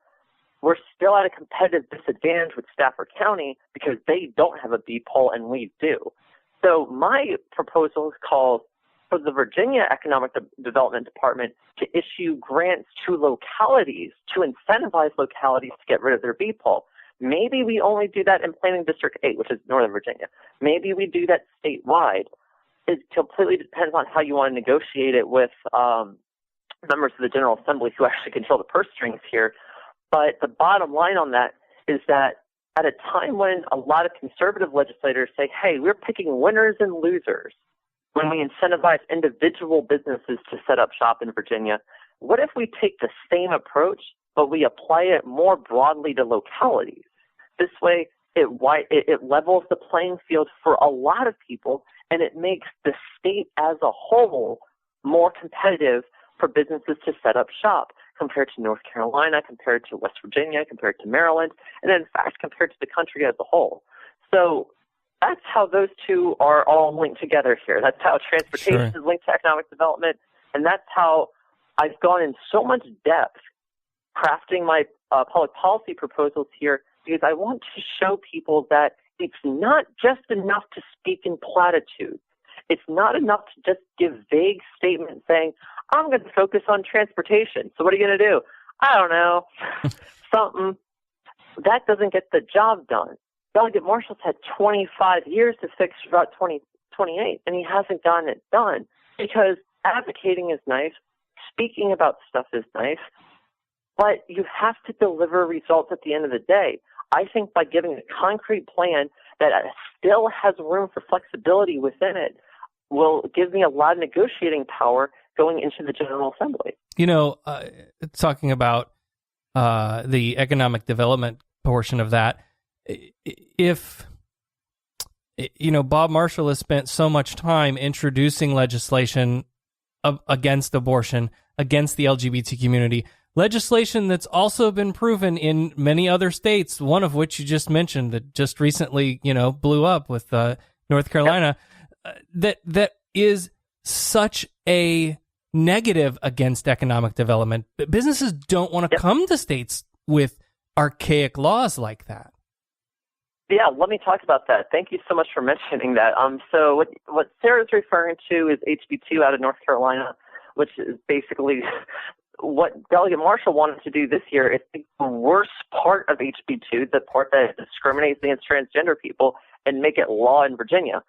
S4: we're still at a competitive disadvantage with Stafford County because they don't have a B-poll and we do. So my proposal calls for the Virginia Economic Development Department to issue grants to localities to incentivize localities to get rid of their B-poll. Maybe we only do that in Planning District 8, which is Northern Virginia. Maybe we do that statewide. It completely depends on how you want to negotiate it with members of the General Assembly who actually control the purse strings here. But the bottom line on that is that at a time when a lot of conservative legislators say, hey, we're picking winners and losers when we incentivize individual businesses to set up shop in Virginia, what if we take the same approach, but we apply it more broadly to localities? This way, it levels the playing field for a lot of people, and it makes the state as a whole more competitive for businesses to set up shop compared to North Carolina, compared to West Virginia, compared to Maryland, and in fact, compared to the country as a whole. So that's how those two are all linked together here. That's how transportation is linked to economic development, and that's how I've gone in so much depth crafting my public policy proposals here, because I want to show people that it's not just enough to speak in platitudes. It's not enough to just give vague statements saying, I'm going to focus on transportation. So what are you going to do? I don't know. Something. That doesn't get the job done. Delegate Marshall's had 25 years to fix Route 2028, and he hasn't gotten it done because advocating is nice, speaking about stuff is nice, but you have to deliver results at the end of the day. I think by giving a concrete plan that still has room for flexibility within it will give me a lot of negotiating power going into the General Assembly.
S5: Talking about the economic development portion of that, if Bob Marshall has spent so much time introducing legislation against abortion, against the LGBT community, legislation that's also been proven in many other states, one of which you just mentioned that just recently, blew up with North Carolina, that is such a negative against economic development. Businesses don't want to come to states with archaic laws like that.
S4: Yeah, let me talk about that. Thank you so much for mentioning that. So what Sarah's referring to is HB2 out of North Carolina, which is basically what Delegate Marshall wanted to do this year. Is take the worst part of HB2, the part that discriminates against transgender people, and make it law in Virginia.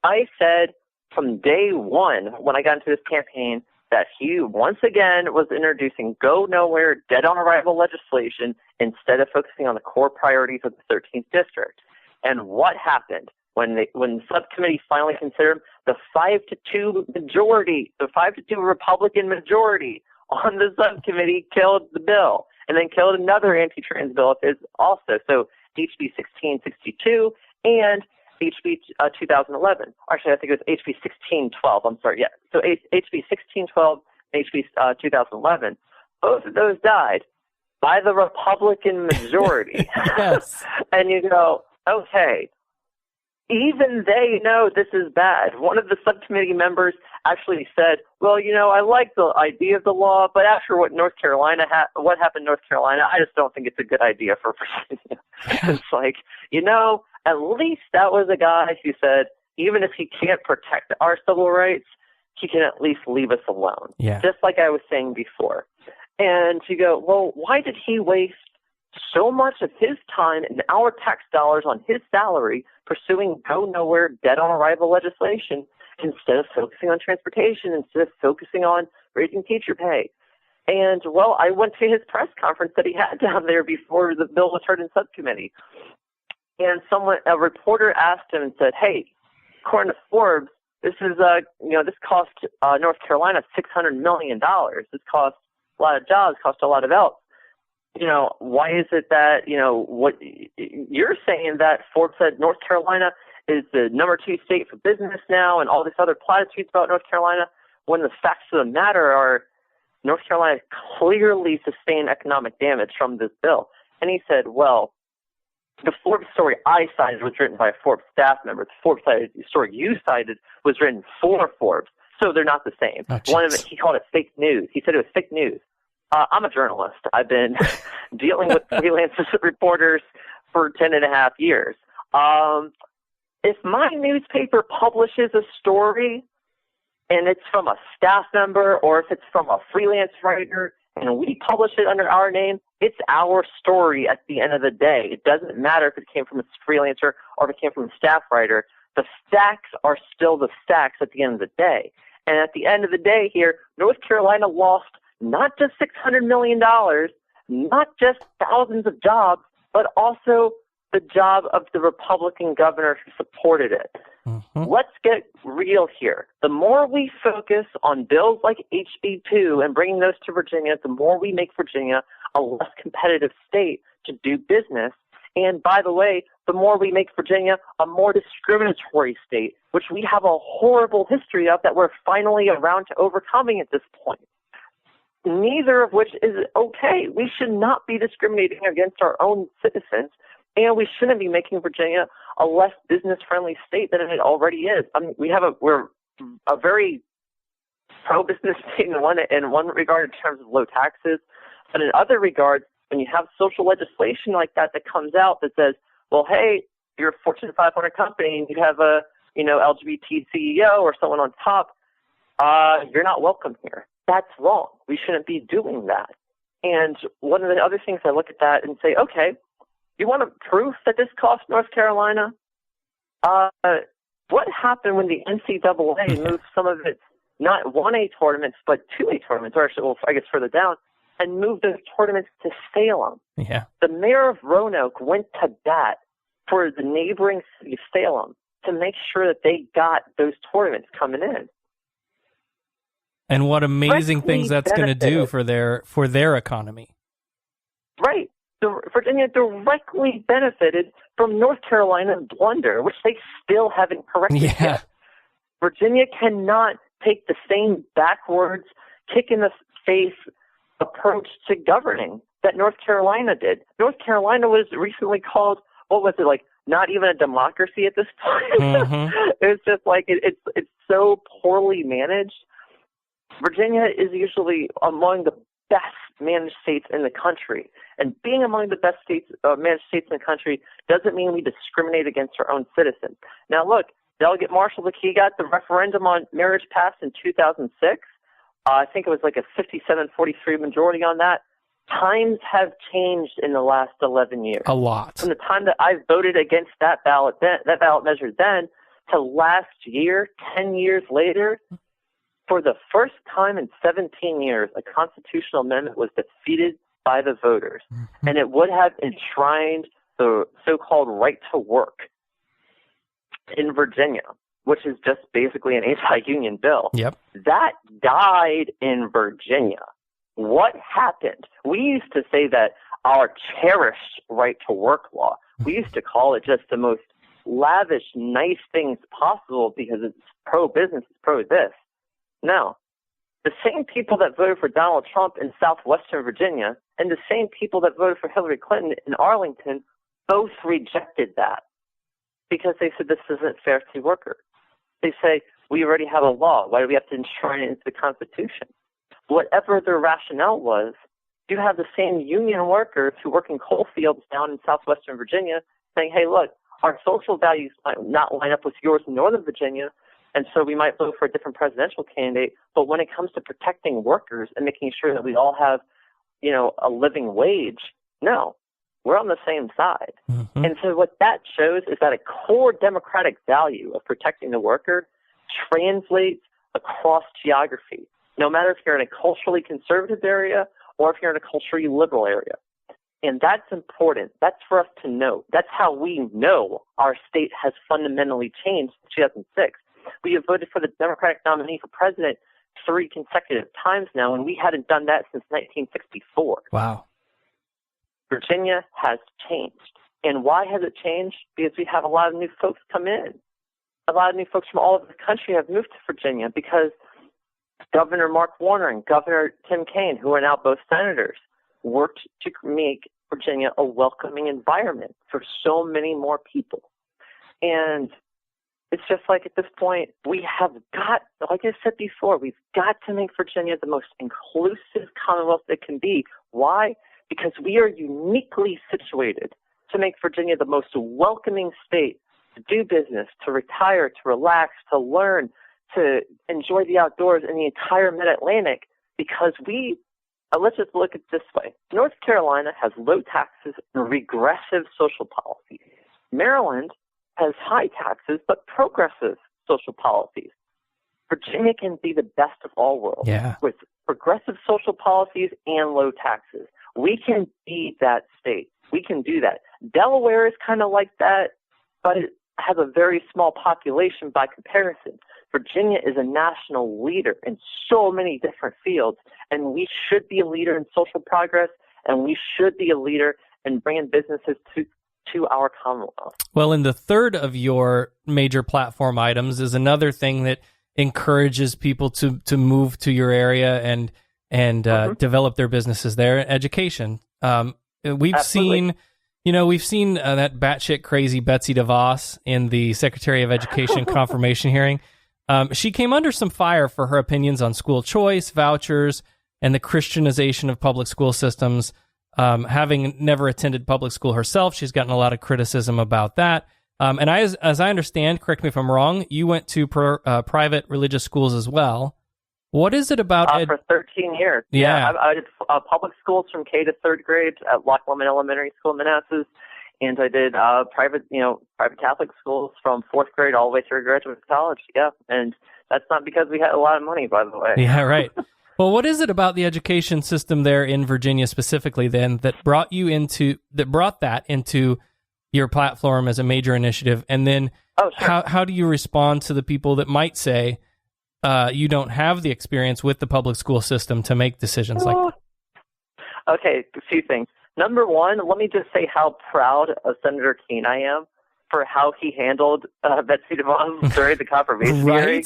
S4: I said from day one when I got into this campaign that he once again was introducing go nowhere, dead on arrival legislation instead of focusing on the core priorities of the 13th district. And what happened when the subcommittee finally considered the 5-2 majority, the 5-2 Republican majority on the subcommittee killed the bill, and then killed another anti-trans bill of his also. So HB 1662 and HB 2011. Actually, I think it was HB 1612. I'm sorry. Yeah. So HB 1612 and HB 2011. Both of those died. by the Republican majority.
S5: Yes.
S4: And you go, okay, even they know this is bad. One of the subcommittee members actually said, well, I like the idea of the law, but after what what happened in North Carolina, I just don't think it's a good idea for Virginia. It's like, at least that was a guy who said, even if he can't protect our civil rights, he can at least leave us alone.
S5: Yeah.
S4: Just like I was saying before. And you go, well, why did he waste so much of his time and our tax dollars on his salary pursuing go-nowhere, dead-on-arrival legislation instead of focusing on transportation, instead of focusing on raising teacher pay? And, well, I went to his press conference that he had down there before the bill was heard in subcommittee. And a reporter asked him and said, hey, according to Forbes, this cost North Carolina $600 million. This cost a lot of jobs, cost a lot of else. Why is it that, what you're saying that Forbes said North Carolina is the number 2 state for business now and all this other platitudes about North Carolina, when the facts of the matter are North Carolina clearly sustained economic damage from this bill. And he said, well, the Forbes story I cited was written by a Forbes staff member. The Forbes story you cited was written for Forbes. So they're not the same.
S5: Oh,
S4: one of it, he called it fake news. He said it was fake news. I'm a journalist. I've been dealing with freelance reporters for 10 and a half years. If my newspaper publishes a story and it's from a staff member or if it's from a freelance writer and we publish it under our name, it's our story at the end of the day. It doesn't matter if it came from a freelancer or if it came from a staff writer. The facts are still the facts at the end of the day. And at the end of the day here, North Carolina lost not just $600 million, not just thousands of jobs, but also the job of the Republican governor who supported it. Mm-hmm. Let's get real here. The more we focus on bills like HB2 and bringing those to Virginia, the more we make Virginia a less competitive state to do business. And by the way, the more we make Virginia a more discriminatory state, which we have a horrible history of that we're finally around to overcoming at this point. Neither of which is okay. We should not be discriminating against our own citizens, and we shouldn't be making Virginia a less business-friendly state than it already is. I mean, we're a very pro-business state in one regard in terms of low taxes, but in other regards, when you have social legislation like that comes out that says, well, hey, you're a Fortune 500 company and you have a LGBT CEO or someone on top, you're not welcome here. That's wrong. We shouldn't be doing that. And one of the other things I look at that and say, okay, you want proof that this cost North Carolina? What happened when the NCAA moved some of its not 1A tournaments, but 2A tournaments, or actually, well, I guess further down, and moved those tournaments to Salem?
S5: Yeah.
S4: The mayor of Roanoke went to bat for the neighboring city of Salem to make sure that they got those tournaments coming in.
S5: And what amazing things that's going to do for their economy.
S4: Right. Virginia directly benefited from North Carolina's blunder, which they still haven't corrected yet. Virginia cannot take the same backwards, kick-in-the-face approach to governing that North Carolina did. North Carolina was recently called, not even a democracy at this point. Mm-hmm. It's just like it's so poorly managed. Virginia is usually among the best managed states in the country. And being among the best managed states in the country doesn't mean we discriminate against our own citizens. Now, look, Delegate Marshall McKee got the referendum on marriage passed in 2006. I think it was like a 57-43 majority on that. Times have changed in the last 11 years.
S5: A lot.
S4: From the time that I voted against that ballot measure then to last year, 10 years later, for the first time in 17 years, a constitutional amendment was defeated by the voters, and it would have enshrined the so-called right to work in Virginia, which is just basically an anti-union bill.
S5: Yep.
S4: That died in Virginia. What happened? We used to say that our cherished right to work law, we used to call it just the most lavish, nice things possible because it's pro-business, it's pro-this. No. The same people that voted for Donald Trump in southwestern Virginia and the same people that voted for Hillary Clinton in Arlington both rejected that because they said this isn't fair to workers. They say, we already have a law. Why do we have to enshrine it into the Constitution? Whatever their rationale was, you have the same union workers who work in coal fields down in southwestern Virginia saying, hey, look, our social values might not line up with yours in Northern Virginia, and so we might vote for a different presidential candidate. But when it comes to protecting workers and making sure that we all have, a living wage, no, we're on the same side. Mm-hmm. And so what that shows is that a core democratic value of protecting the worker translates across geography, no matter if you're in a culturally conservative area or if you're in a culturally liberal area. And that's important. That's for us to know. That's how we know our state has fundamentally changed since 2006. We have voted for the Democratic nominee for president 3 consecutive times now, and we hadn't done that since 1964.
S5: Wow.
S4: Virginia has changed. And why has it changed? Because we have a lot of new folks come in. A lot of new folks from all over the country have moved to Virginia because Governor Mark Warner and Governor Tim Kaine, who are now both senators, worked to make Virginia a welcoming environment for so many more people. And it's just like at this point, we have got, like I said before, we've got to make Virginia the most inclusive commonwealth it can be. Why? Because we are uniquely situated to make Virginia the most welcoming state to do business, to retire, to relax, to learn, to enjoy the outdoors in the entire mid-Atlantic, because let's just look at it this way. North Carolina has low taxes and regressive social policies. Maryland has high taxes but progressive social policies. Virginia can be the best of all worlds with progressive social policies and low taxes. We can be that state. We can do that. Delaware is kind of like that, but it has a very small population by comparison. Virginia is a national leader in so many different fields, and we should be a leader in social progress, and we should be a leader in bringing businesses to our Commonwealth.
S5: Well, in the third of your major platform items is another thing that encourages people to move to your area and develop their businesses there. Education. We've seen that batshit crazy Betsy DeVos in the Secretary of Education confirmation hearing. She came under some fire for her opinions on school choice, vouchers, and the Christianization of public school systems. Having never attended public school herself, she's gotten a lot of criticism about that. And as I understand, correct me if I'm wrong, you went to private religious schools as well. What is it about
S4: for 13 years?
S5: Yeah,
S4: I did public schools from K to 3rd grade at Loch Lomond Elementary School in Manassas, and I did private Catholic schools from 4th grade all the way through graduate college. Yeah, and that's not because we had a lot of money, by the way.
S5: Yeah, right. Well, what is it about the education system there in Virginia specifically then that brought that into your platform as a major initiative? And then how do you respond to the people that might say you don't have the experience with the public school system to make decisions like that?
S4: Okay, a few things. Number one, let me just say how proud of Senator Kaine I am for how he handled Betsy DeVos during the confirmation hearing.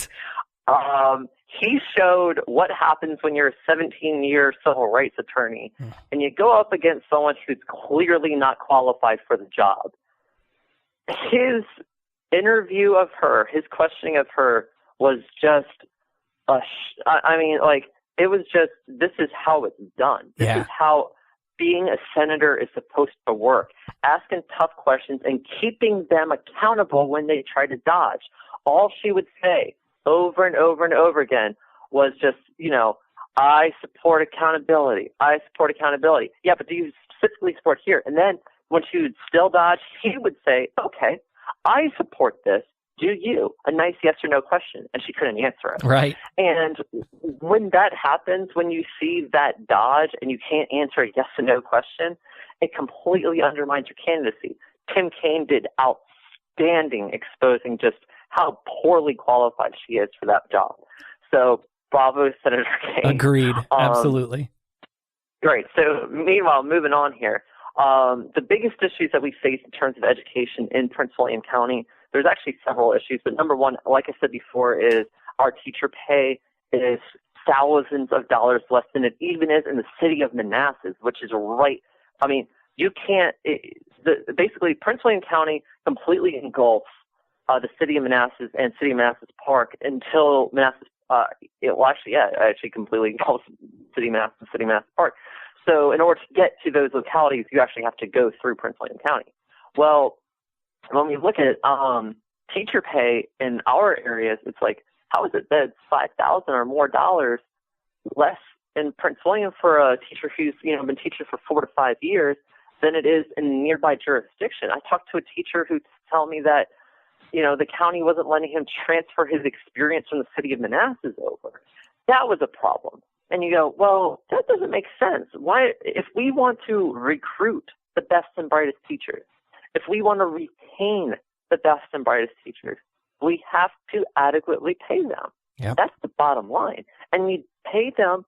S4: He showed what happens when you're a 17-year civil rights attorney and you go up against someone who's clearly not qualified for the job. His interview of her, his questioning of her was just, it was just, this is how it's done. This is how being a senator is supposed to work. Asking tough questions and keeping them accountable when they try to dodge. All she would say over and over and over again was just, I support accountability. I support accountability. Yeah, but do you specifically support here? And then when she would still dodge, he would say, okay, I support this. Do you? A nice yes or no question. And she couldn't answer it.
S5: Right.
S4: And when that happens, when you see that dodge and you can't answer a yes or no question, it completely undermines your candidacy. Tim Kaine did outstanding exposing just how poorly qualified she is for that job. So bravo, Senator Kaine.
S5: Agreed. Absolutely.
S4: Great. So meanwhile, moving on here, the biggest issues that we face in terms of education in Prince William County, there's actually several issues, but number one, like I said before, is our teacher pay is thousands of dollars less than it even is in the city of Manassas, which is right. I mean, you can't. Basically, Prince William County completely engulfs the city of Manassas and city of Manassas Park until Manassas. Actually completely engulfs city of Manassas Park. So in order to get to those localities, you actually have to go through Prince William County. Well, when we look at teacher pay in our areas, it's like, how is it that it's $5,000 or more dollars less in Prince William for a teacher who's been teaching for 4 to 5 years than it is in a nearby jurisdiction? I talked to a teacher who told me that the county wasn't letting him transfer his experience from the city of Manassas over. That was a problem. And you go, well, that doesn't make sense. Why, if we want to recruit the best and brightest teachers, if we want to retain the best and brightest teachers, we have to adequately pay them.
S5: Yep.
S4: That's the bottom line. And you pay them,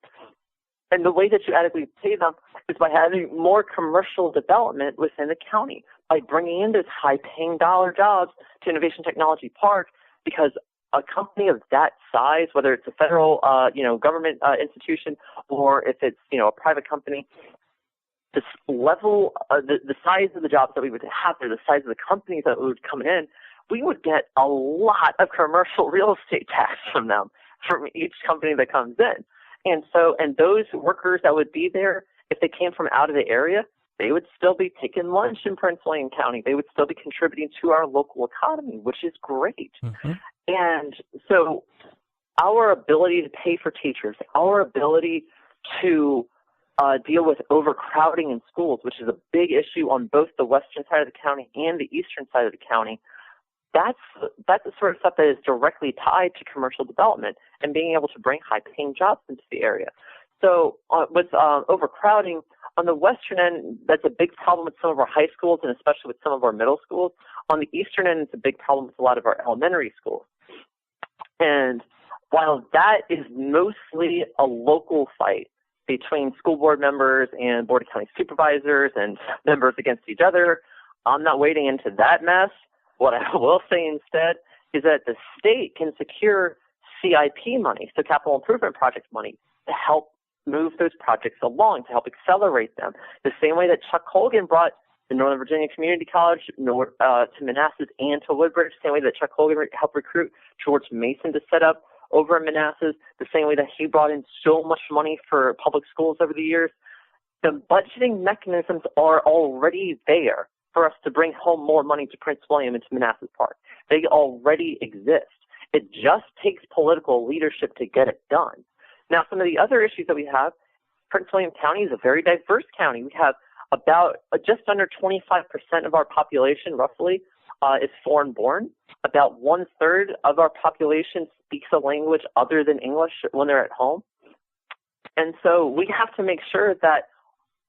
S4: and the way that you adequately pay them is by having more commercial development within the county, by bringing in those high-paying dollar jobs to Innovation Technology Park, because a company of that size, whether it's a federal, government institution, or if it's, a private company, this level, the size of the jobs that we would have there, the size of the companies that would come in, we would get a lot of commercial real estate tax from them, from each company that comes in. And those workers that would be there, if they came from out of the area, they would still be taking lunch in Prince William County. They would still be contributing to our local economy, which is great. Mm-hmm. And so our ability to pay for teachers, our ability to deal with overcrowding in schools, which is a big issue on both the western side of the county and the eastern side of the county, that's the sort of stuff that is directly tied to commercial development and being able to bring high-paying jobs into the area. So with overcrowding, on the western end, that's a big problem with some of our high schools and especially with some of our middle schools. On the eastern end, it's a big problem with a lot of our elementary schools. And while that is mostly a local fight between school board members and Board of County Supervisors and members against each other, I'm not wading into that mess. What I will say instead is that the state can secure CIP money, so capital improvement project money, to help move those projects along, to help accelerate them. The same way that Chuck Colgan brought the Northern Virginia Community College to Manassas and to Woodbridge, the same way that Chuck Colgan helped recruit George Mason to set up over in Manassas, the same way that he brought in so much money for public schools over the years. The budgeting mechanisms are already there for us to bring home more money to Prince William and to Manassas Park. They already exist. It just takes political leadership to get it done. Now, some of the other issues that we have, Prince William County is a very diverse county. We have about just under 25% of our population, roughly, is foreign-born. About 1/3 of our population speaks a language other than English when they're at home. And so we have to make sure that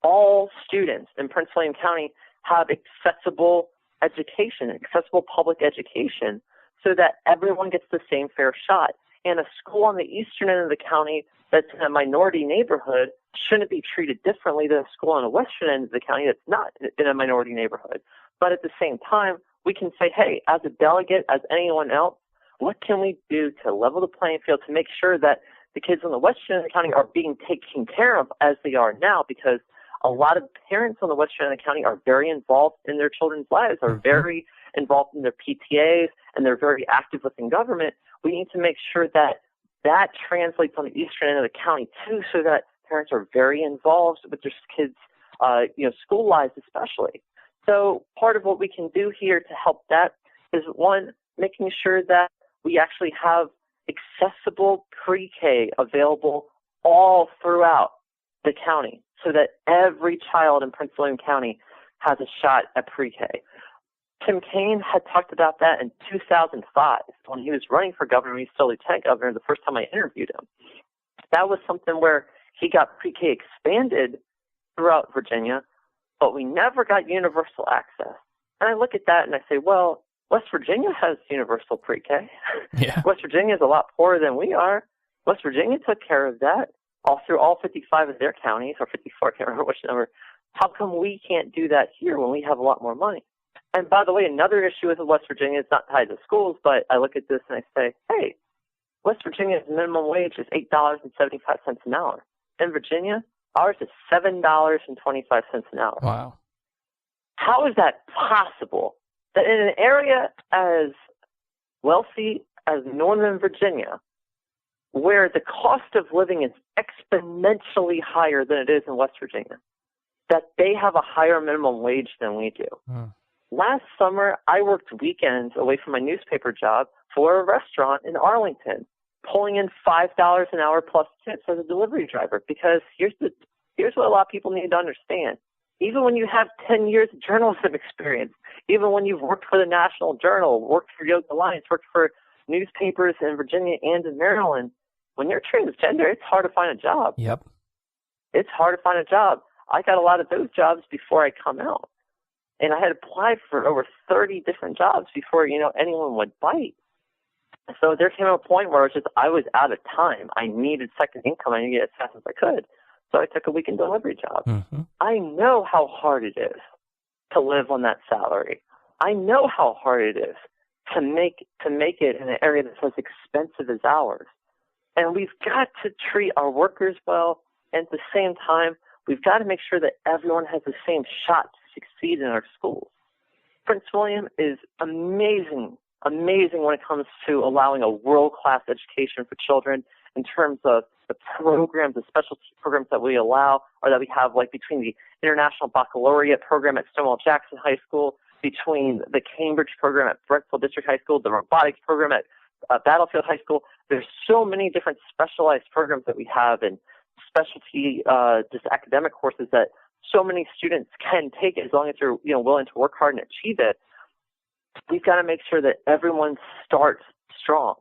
S4: all students in Prince William County have accessible education, accessible public education, so that everyone gets the same fair shot. And a school on the eastern end of the county that's in a minority neighborhood shouldn't be treated differently than a school on the western end of the county that's not in a minority neighborhood. But at the same time, we can say, hey, as a delegate, as anyone else, what can we do to level the playing field to make sure that the kids on the western end of the county are being taken care of as they are now? Because a lot of parents on the western end of the county are very involved in their children's lives, are very involved in their PTAs, and they're very active within government. We need to make sure that that translates on the eastern end of the county too, so that parents are very involved with their kids' school lives especially. So part of what we can do here to help that is, one, making sure that we actually have accessible pre-K available all throughout the county, so that every child in Prince William County has a shot at pre-K. Tim Kaine had talked about that in 2005 when he was running for governor. He was still lieutenant governor the first time I interviewed him. That was something where he got pre-K expanded throughout Virginia, but we never got universal access. And I look at that and I say, well, West Virginia has universal pre-K. Yeah. West Virginia is a lot poorer than we are. West Virginia took care of that all through all 55 of their counties, or 54, I can't remember which number. How come we can't do that here when we have a lot more money? And by the way, another issue with West Virginia is not tied to schools, but I look at this and I say, hey, West Virginia's minimum wage is $8.75 an hour. In Virginia, ours is $7.25 an hour.
S5: Wow.
S4: How is that possible that in an area as wealthy as Northern Virginia, where the cost of living is exponentially higher than it is in West Virginia, that they have a higher minimum wage than we do? Last summer, I worked weekends away from my newspaper job for a restaurant in Arlington, pulling in $5 an hour plus tips as a delivery driver. Because here's what a lot of people need to understand. Even when you have 10 years of journalism experience, even when you've worked for the National Journal, worked for Yoga Alliance, worked for newspapers in Virginia and in Maryland, when you're transgender, it's hard to find a job.
S5: Yep.
S4: It's hard to find a job. I got a lot of those jobs before I come out. And I had applied for over 30 different jobs before, anyone would bite. So there came a point where I was out of time. I needed second income. I needed it as fast as I could. So I took a weekend delivery job. Mm-hmm. I know how hard it is to live on that salary. I know how hard it is to make it in an area that's as expensive as ours. And we've got to treat our workers well. And at the same time, we've got to make sure that everyone has the same shot to succeed in our schools. Prince William is amazing when it comes to allowing a world-class education for children in terms of the programs, the specialty programs that we allow or that we have, like between the International Baccalaureate program at Stonewall Jackson High School, between the Cambridge program at Brettsville District High School, the robotics program at Battlefield High School. There's so many different specialized programs that we have and specialty just academic courses that so many students can take as long as you're willing to work hard and achieve it. We've got to make sure that everyone starts strong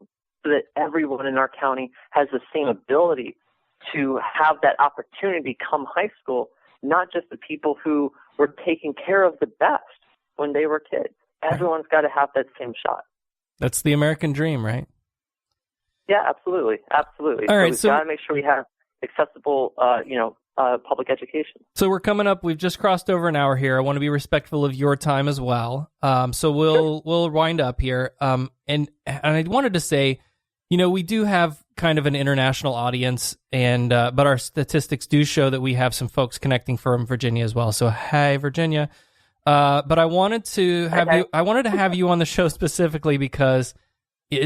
S4: so that everyone in our county has the same ability to have that opportunity come high school, not just the people who were taken care of the best when they were kids. Everyone's got to have that same shot.
S5: That's the American dream, right?
S4: Yeah, absolutely. Absolutely.
S5: All right,
S4: we've got to make sure we have accessible, public education.
S5: So we're coming up. We've just crossed over an hour here. I want to be respectful of your time as well. So we'll wind up here. And I wanted to say, we do have kind of an international audience, and but our statistics do show that we have some folks connecting from Virginia as well. So hi, Virginia. But I wanted to have you on the show specifically because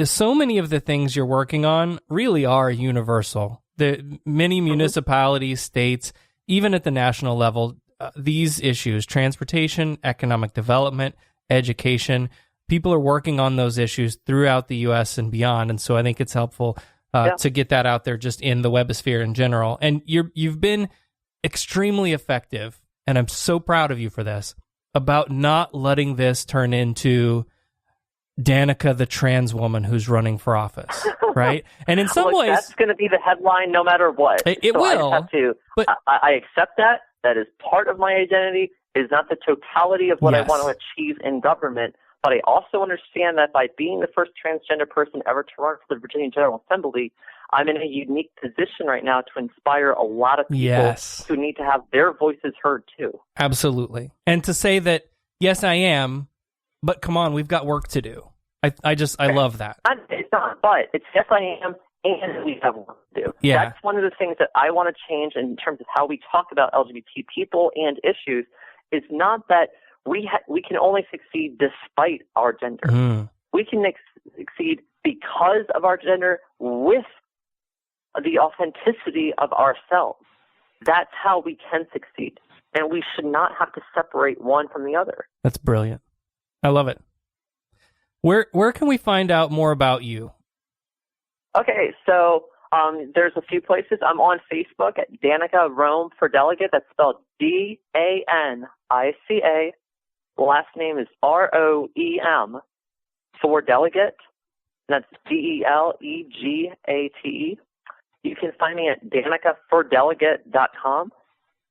S5: so many of the things you're working on really are universal. The many municipalities, states, even at the national level, these issues, transportation, economic development, education, people are working on those issues throughout the U.S. and beyond. And so I think it's helpful to get that out there just in the webosphere in general. And you've been extremely effective, and I'm so proud of you for this, about not letting this turn into Danica, the trans woman who's running for office, right? And in some ways,
S4: that's going to be the headline no matter what.
S5: It will.
S4: I just have to. But I accept that. That is part of my identity. It is not the totality of what I want to achieve in government. But I also understand that by being the first transgender person ever to run for the Virginia General Assembly, I'm in a unique position right now to inspire a lot of people who need to have their voices heard too.
S5: Absolutely. And to say that, yes, I am, but come on, we've got work to do. I love that.
S4: It's not, but it's yes, I am, and we have work to do.
S5: Yeah.
S4: That's one of the things that I want to change in terms of how we talk about LGBT people and issues. Is not that we can only succeed despite our gender. Mm. We can succeed because of our gender with the authenticity of ourselves. That's how we can succeed. And we should not have to separate one from the other.
S5: That's brilliant. I love it. Where can we find out more about you?
S4: Okay, so there's a few places. I'm on Facebook at Danica Roem for Delegate. That's spelled Danica. Last name is Roem for Delegate. That's Delegate. You can find me at danicaforddelegate.com.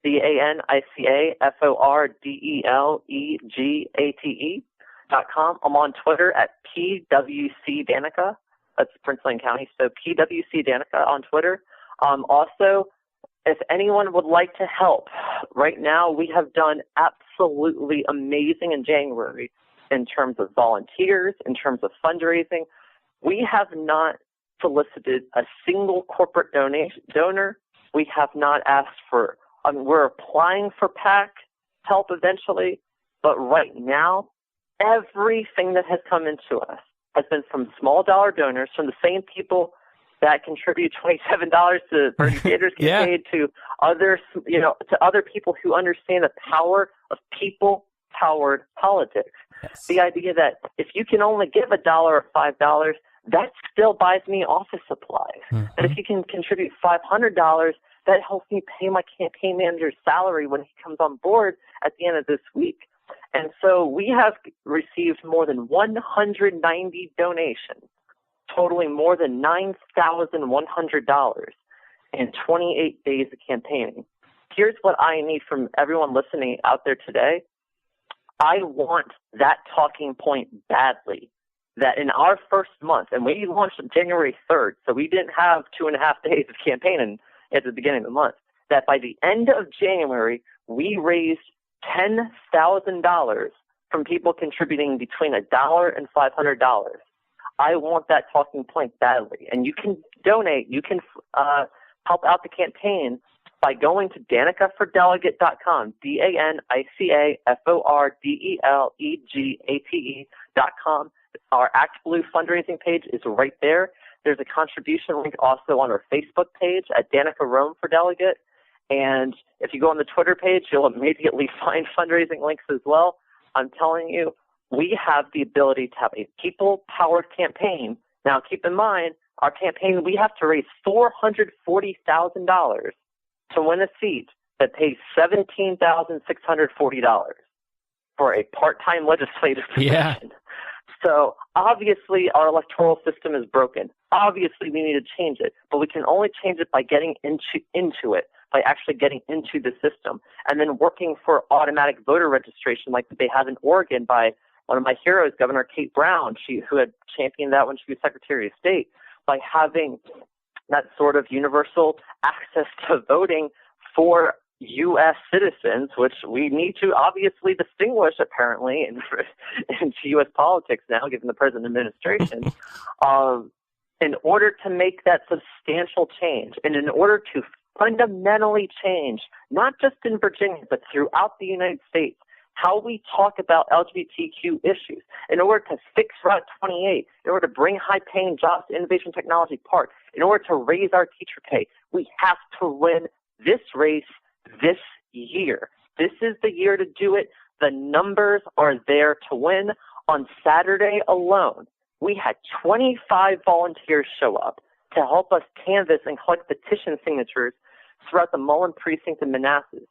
S4: DANICAFORDELEGATE.com. I'm on Twitter at PWC Danica. That's Prince William County. So PWC Danica on Twitter. Also, if anyone would like to help, right now we have done absolutely amazing in January in terms of volunteers, in terms of fundraising. We have not solicited a single corporate donor. We have not asked for, we're applying for PAC help eventually, but right now, everything that has come into us has been from small dollar donors, from the same people that contribute $27 to Bernie Sanders campaign, to other, to other people who understand the power of people-powered politics.
S5: Yes.
S4: The idea that if you can only give $1 or $5, that still buys me office supplies.
S5: Mm-hmm.
S4: And if you can contribute $500, that helps me pay my campaign manager's salary when he comes on board at the end of this week. And so we have received more than 190 donations, totaling more than $9,100 in 28 days of campaigning. Here's what I need from everyone listening out there today. I want that talking point badly, that in our first month, and we launched on January 3rd, so we didn't have 2.5 days of campaigning at the beginning of the month, that by the end of January, we raised $10,000 from people contributing between $1 and $500. I want that talking point badly. And you can donate. You can help out the campaign by going to DanicaForDelegate.com, DanicaForDelegate.com. Our Act Blue fundraising page is right there. There's a contribution link also on our Facebook page at Danica Roem for Delegate. And if you go on the Twitter page, you'll immediately find fundraising links as well. I'm telling you, we have the ability to have a people-powered campaign. Now, keep in mind, our campaign, we have to raise $440,000 to win a seat that pays $17,640 for a part-time legislative position.
S5: Yeah.
S4: So obviously our electoral system is broken. Obviously we need to change it, but we can only change it by getting into it, by actually getting into the system, and then working for automatic voter registration like they have in Oregon by one of my heroes, Governor Kate Brown, who had championed that when she was Secretary of State, by having that sort of universal access to voting for U.S. citizens, which we need to obviously distinguish, apparently, into U.S. politics now, given the present administration, in order to make that substantial change, and in order to fundamentally change, not just in Virginia, but throughout the United States, how we talk about LGBTQ issues, in order to fix Route 28, in order to bring high-paying jobs to Innovation Technology Park, in order to raise our teacher pay, we have to win this race this year. This is the year to do it. The numbers are there to win. On Saturday alone, we had 25 volunteers show up to help us canvass and collect petition signatures throughout the Mullen precinct in Manassas.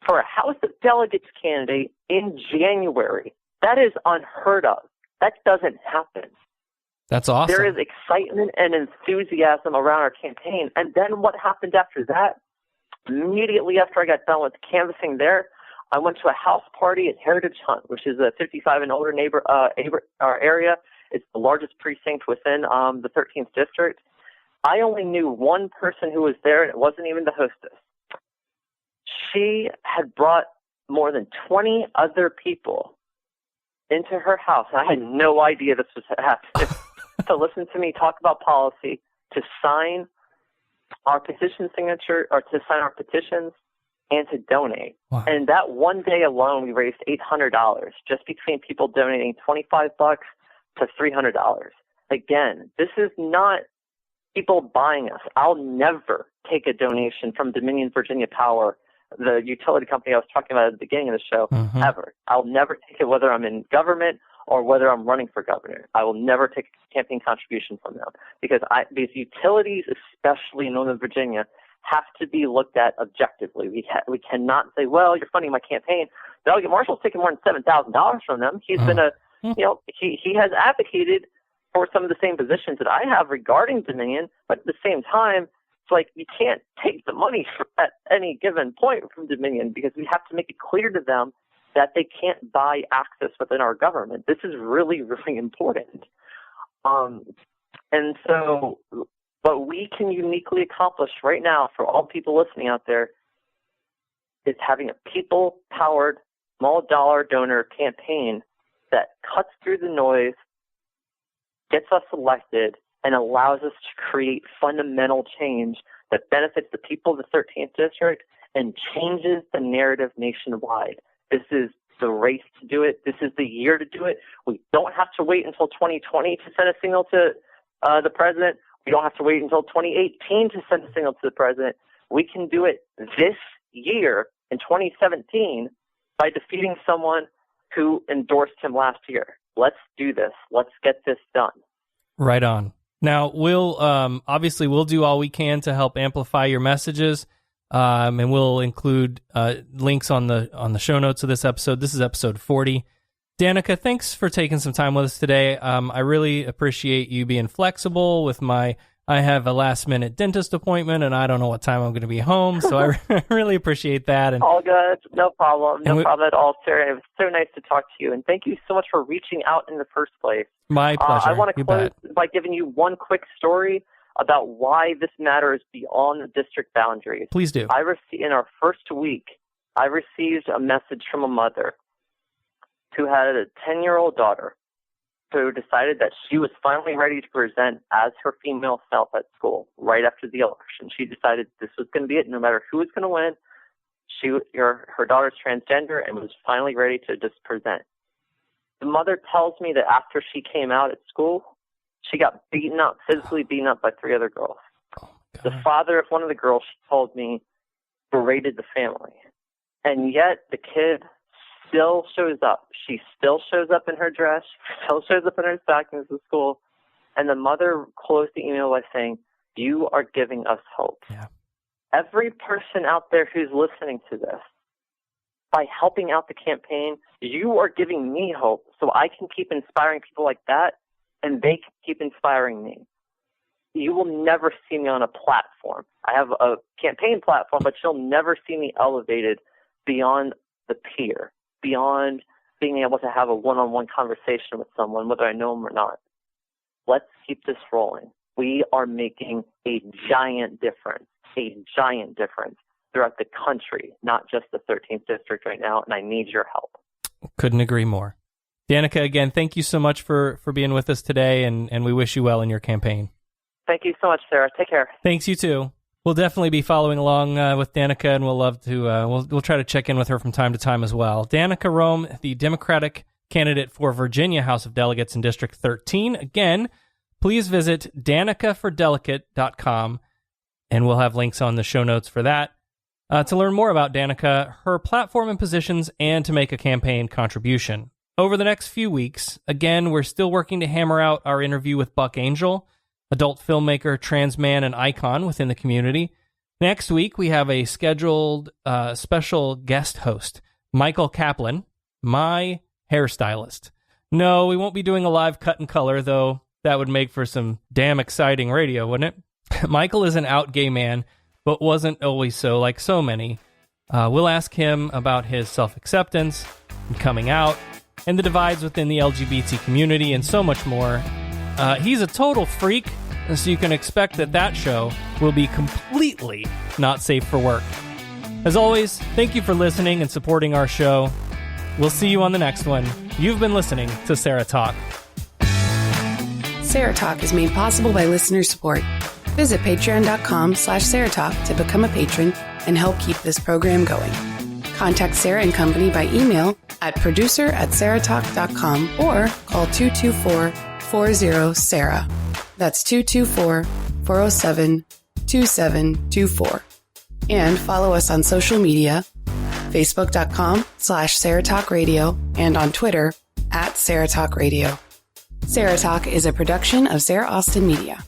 S4: For a House of Delegates candidate in January, that is unheard of. That doesn't happen.
S5: That's awesome.
S4: There is excitement and enthusiasm around our campaign. And then what happened after that? Immediately after I got done with canvassing there, I went to a house party at Heritage Hunt, which is a 55 and older area. It's the largest precinct within the 13th district. I only knew one person who was there, and it wasn't even the hostess. She had brought more than 20 other people into her house, and I had no idea this was happening, to listen to me talk about policy, to sign our petition signature, or to sign our petitions, and to donate.
S5: Wow.
S4: And that one day alone, we raised $800 just between people donating $25 to $300. Again, this is not people buying us. I'll never take a donation from Dominion Virginia Power, the utility company I was talking about at the beginning of the show, ever. I'll never take it, whether I'm in government or whether I'm running for governor. I will never take a campaign contribution from them because these utilities, especially in Northern Virginia, have to be looked at objectively. We cannot say, well, you're funding my campaign. Delegate Marshall's taking more than $7,000 from them. He's been he has advocated for some of the same positions that I have regarding Dominion, but at the same time, it's like you can't take the money at any given point from Dominion because we have to make it clear to them that they can't buy access within our government. This is really, really important. And so what we can uniquely accomplish right now for all people listening out there is having a people-powered, small-dollar donor campaign that cuts through the noise, gets us elected, and allows us to create fundamental change that benefits the people of the 13th District and changes the narrative nationwide. This is the race to do it. This is the year to do it. We don't have to wait until 2020 to send a signal to the president. We don't have to wait until 2018 to send a signal to the president. We can do it this year in 2017 by defeating someone who endorsed him last year. Let's do this. Let's get this done.
S5: Right on. Now, we'll obviously we'll do all we can to help amplify your messages, and we'll include links on the show notes of this episode. This is episode 40. Danica, thanks for taking some time with us today. I really appreciate you being flexible with I have a last-minute dentist appointment, and I don't know what time I'm going to be home, so I really appreciate that. And
S4: all good. No problem. No problem at all, Sarah. It was so nice to talk to you, and thank you so much for reaching out in the first place.
S5: My pleasure.
S4: I want to close by giving you one quick story about why this matters beyond the district boundaries.
S5: Please do.
S4: In our first week, I received a message from a mother who had a 10-year-old daughter who decided that she was finally ready to present as her female self at school right after the election. She decided this was going to be it, no matter who was going to win. Her daughter's transgender and was finally ready to just present. The mother tells me that after she came out at school, she got beaten up, physically beaten up by 3 other girls.
S5: Oh,
S4: the father of one of the girls, she told me, berated the family. And yet the kid still shows up. She still shows up in her dress. She still shows up in her stockings to school. And the mother closed the email by saying, "You are giving us hope."
S5: Yeah.
S4: Every person out there who's listening to this, by helping out the campaign, you are giving me hope so I can keep inspiring people like that, and they can keep inspiring me. You will never see me on a platform. I have a campaign platform, but you'll never see me elevated beyond the peer, beyond being able to have a one-on-one conversation with someone, whether I know them or not. Let's keep this rolling. We are making a giant difference throughout the country, not just the 13th District right now, and I need your help.
S5: Couldn't agree more. Danica, again, thank you so much for being with us today, and we wish you well in your campaign.
S4: Thank you so much, Sarah. Take care.
S5: Thanks, you too. We'll definitely be following along with Danica, and we'll love to. We'll try to check in with her from time to time as well. Danica Roem, the Democratic candidate for Virginia House of Delegates in District 13. Again, please visit danicafordelegate.com, and we'll have links on the show notes for that. To learn more about Danica, her platform and positions, and to make a campaign contribution. Over the next few weeks, again, we're still working to hammer out our interview with Buck Angel, adult filmmaker, trans man, and icon within the community. Next week, we have a scheduled special guest host, Michael Kaplan, my hairstylist. No, we won't be doing a live cut and color, though that would make for some damn exciting radio, wouldn't it? Michael is an out gay man, but wasn't always so, like so many. We'll ask him about his self-acceptance and coming out, and the divides within the LGBT community, and so much more. He's a total freak, so you can expect that show will be completely not safe for work. As always, thank you for listening and supporting our show. We'll see you on the next one. You've been listening to SarahTalk.
S9: SarahTalk is made possible by listener support. Visit patreon.com/SarahTalk to become a patron and help keep this program going. Contact Sarah and Company by email at producer@sarahtalk.com or call 224-40-SARAH. That's 224-407-2724. And follow us on social media, facebook.com/SarahTalkRadio and on Twitter @SarahTalkRadio. SarahTalk is a production of Sarah Austin Media.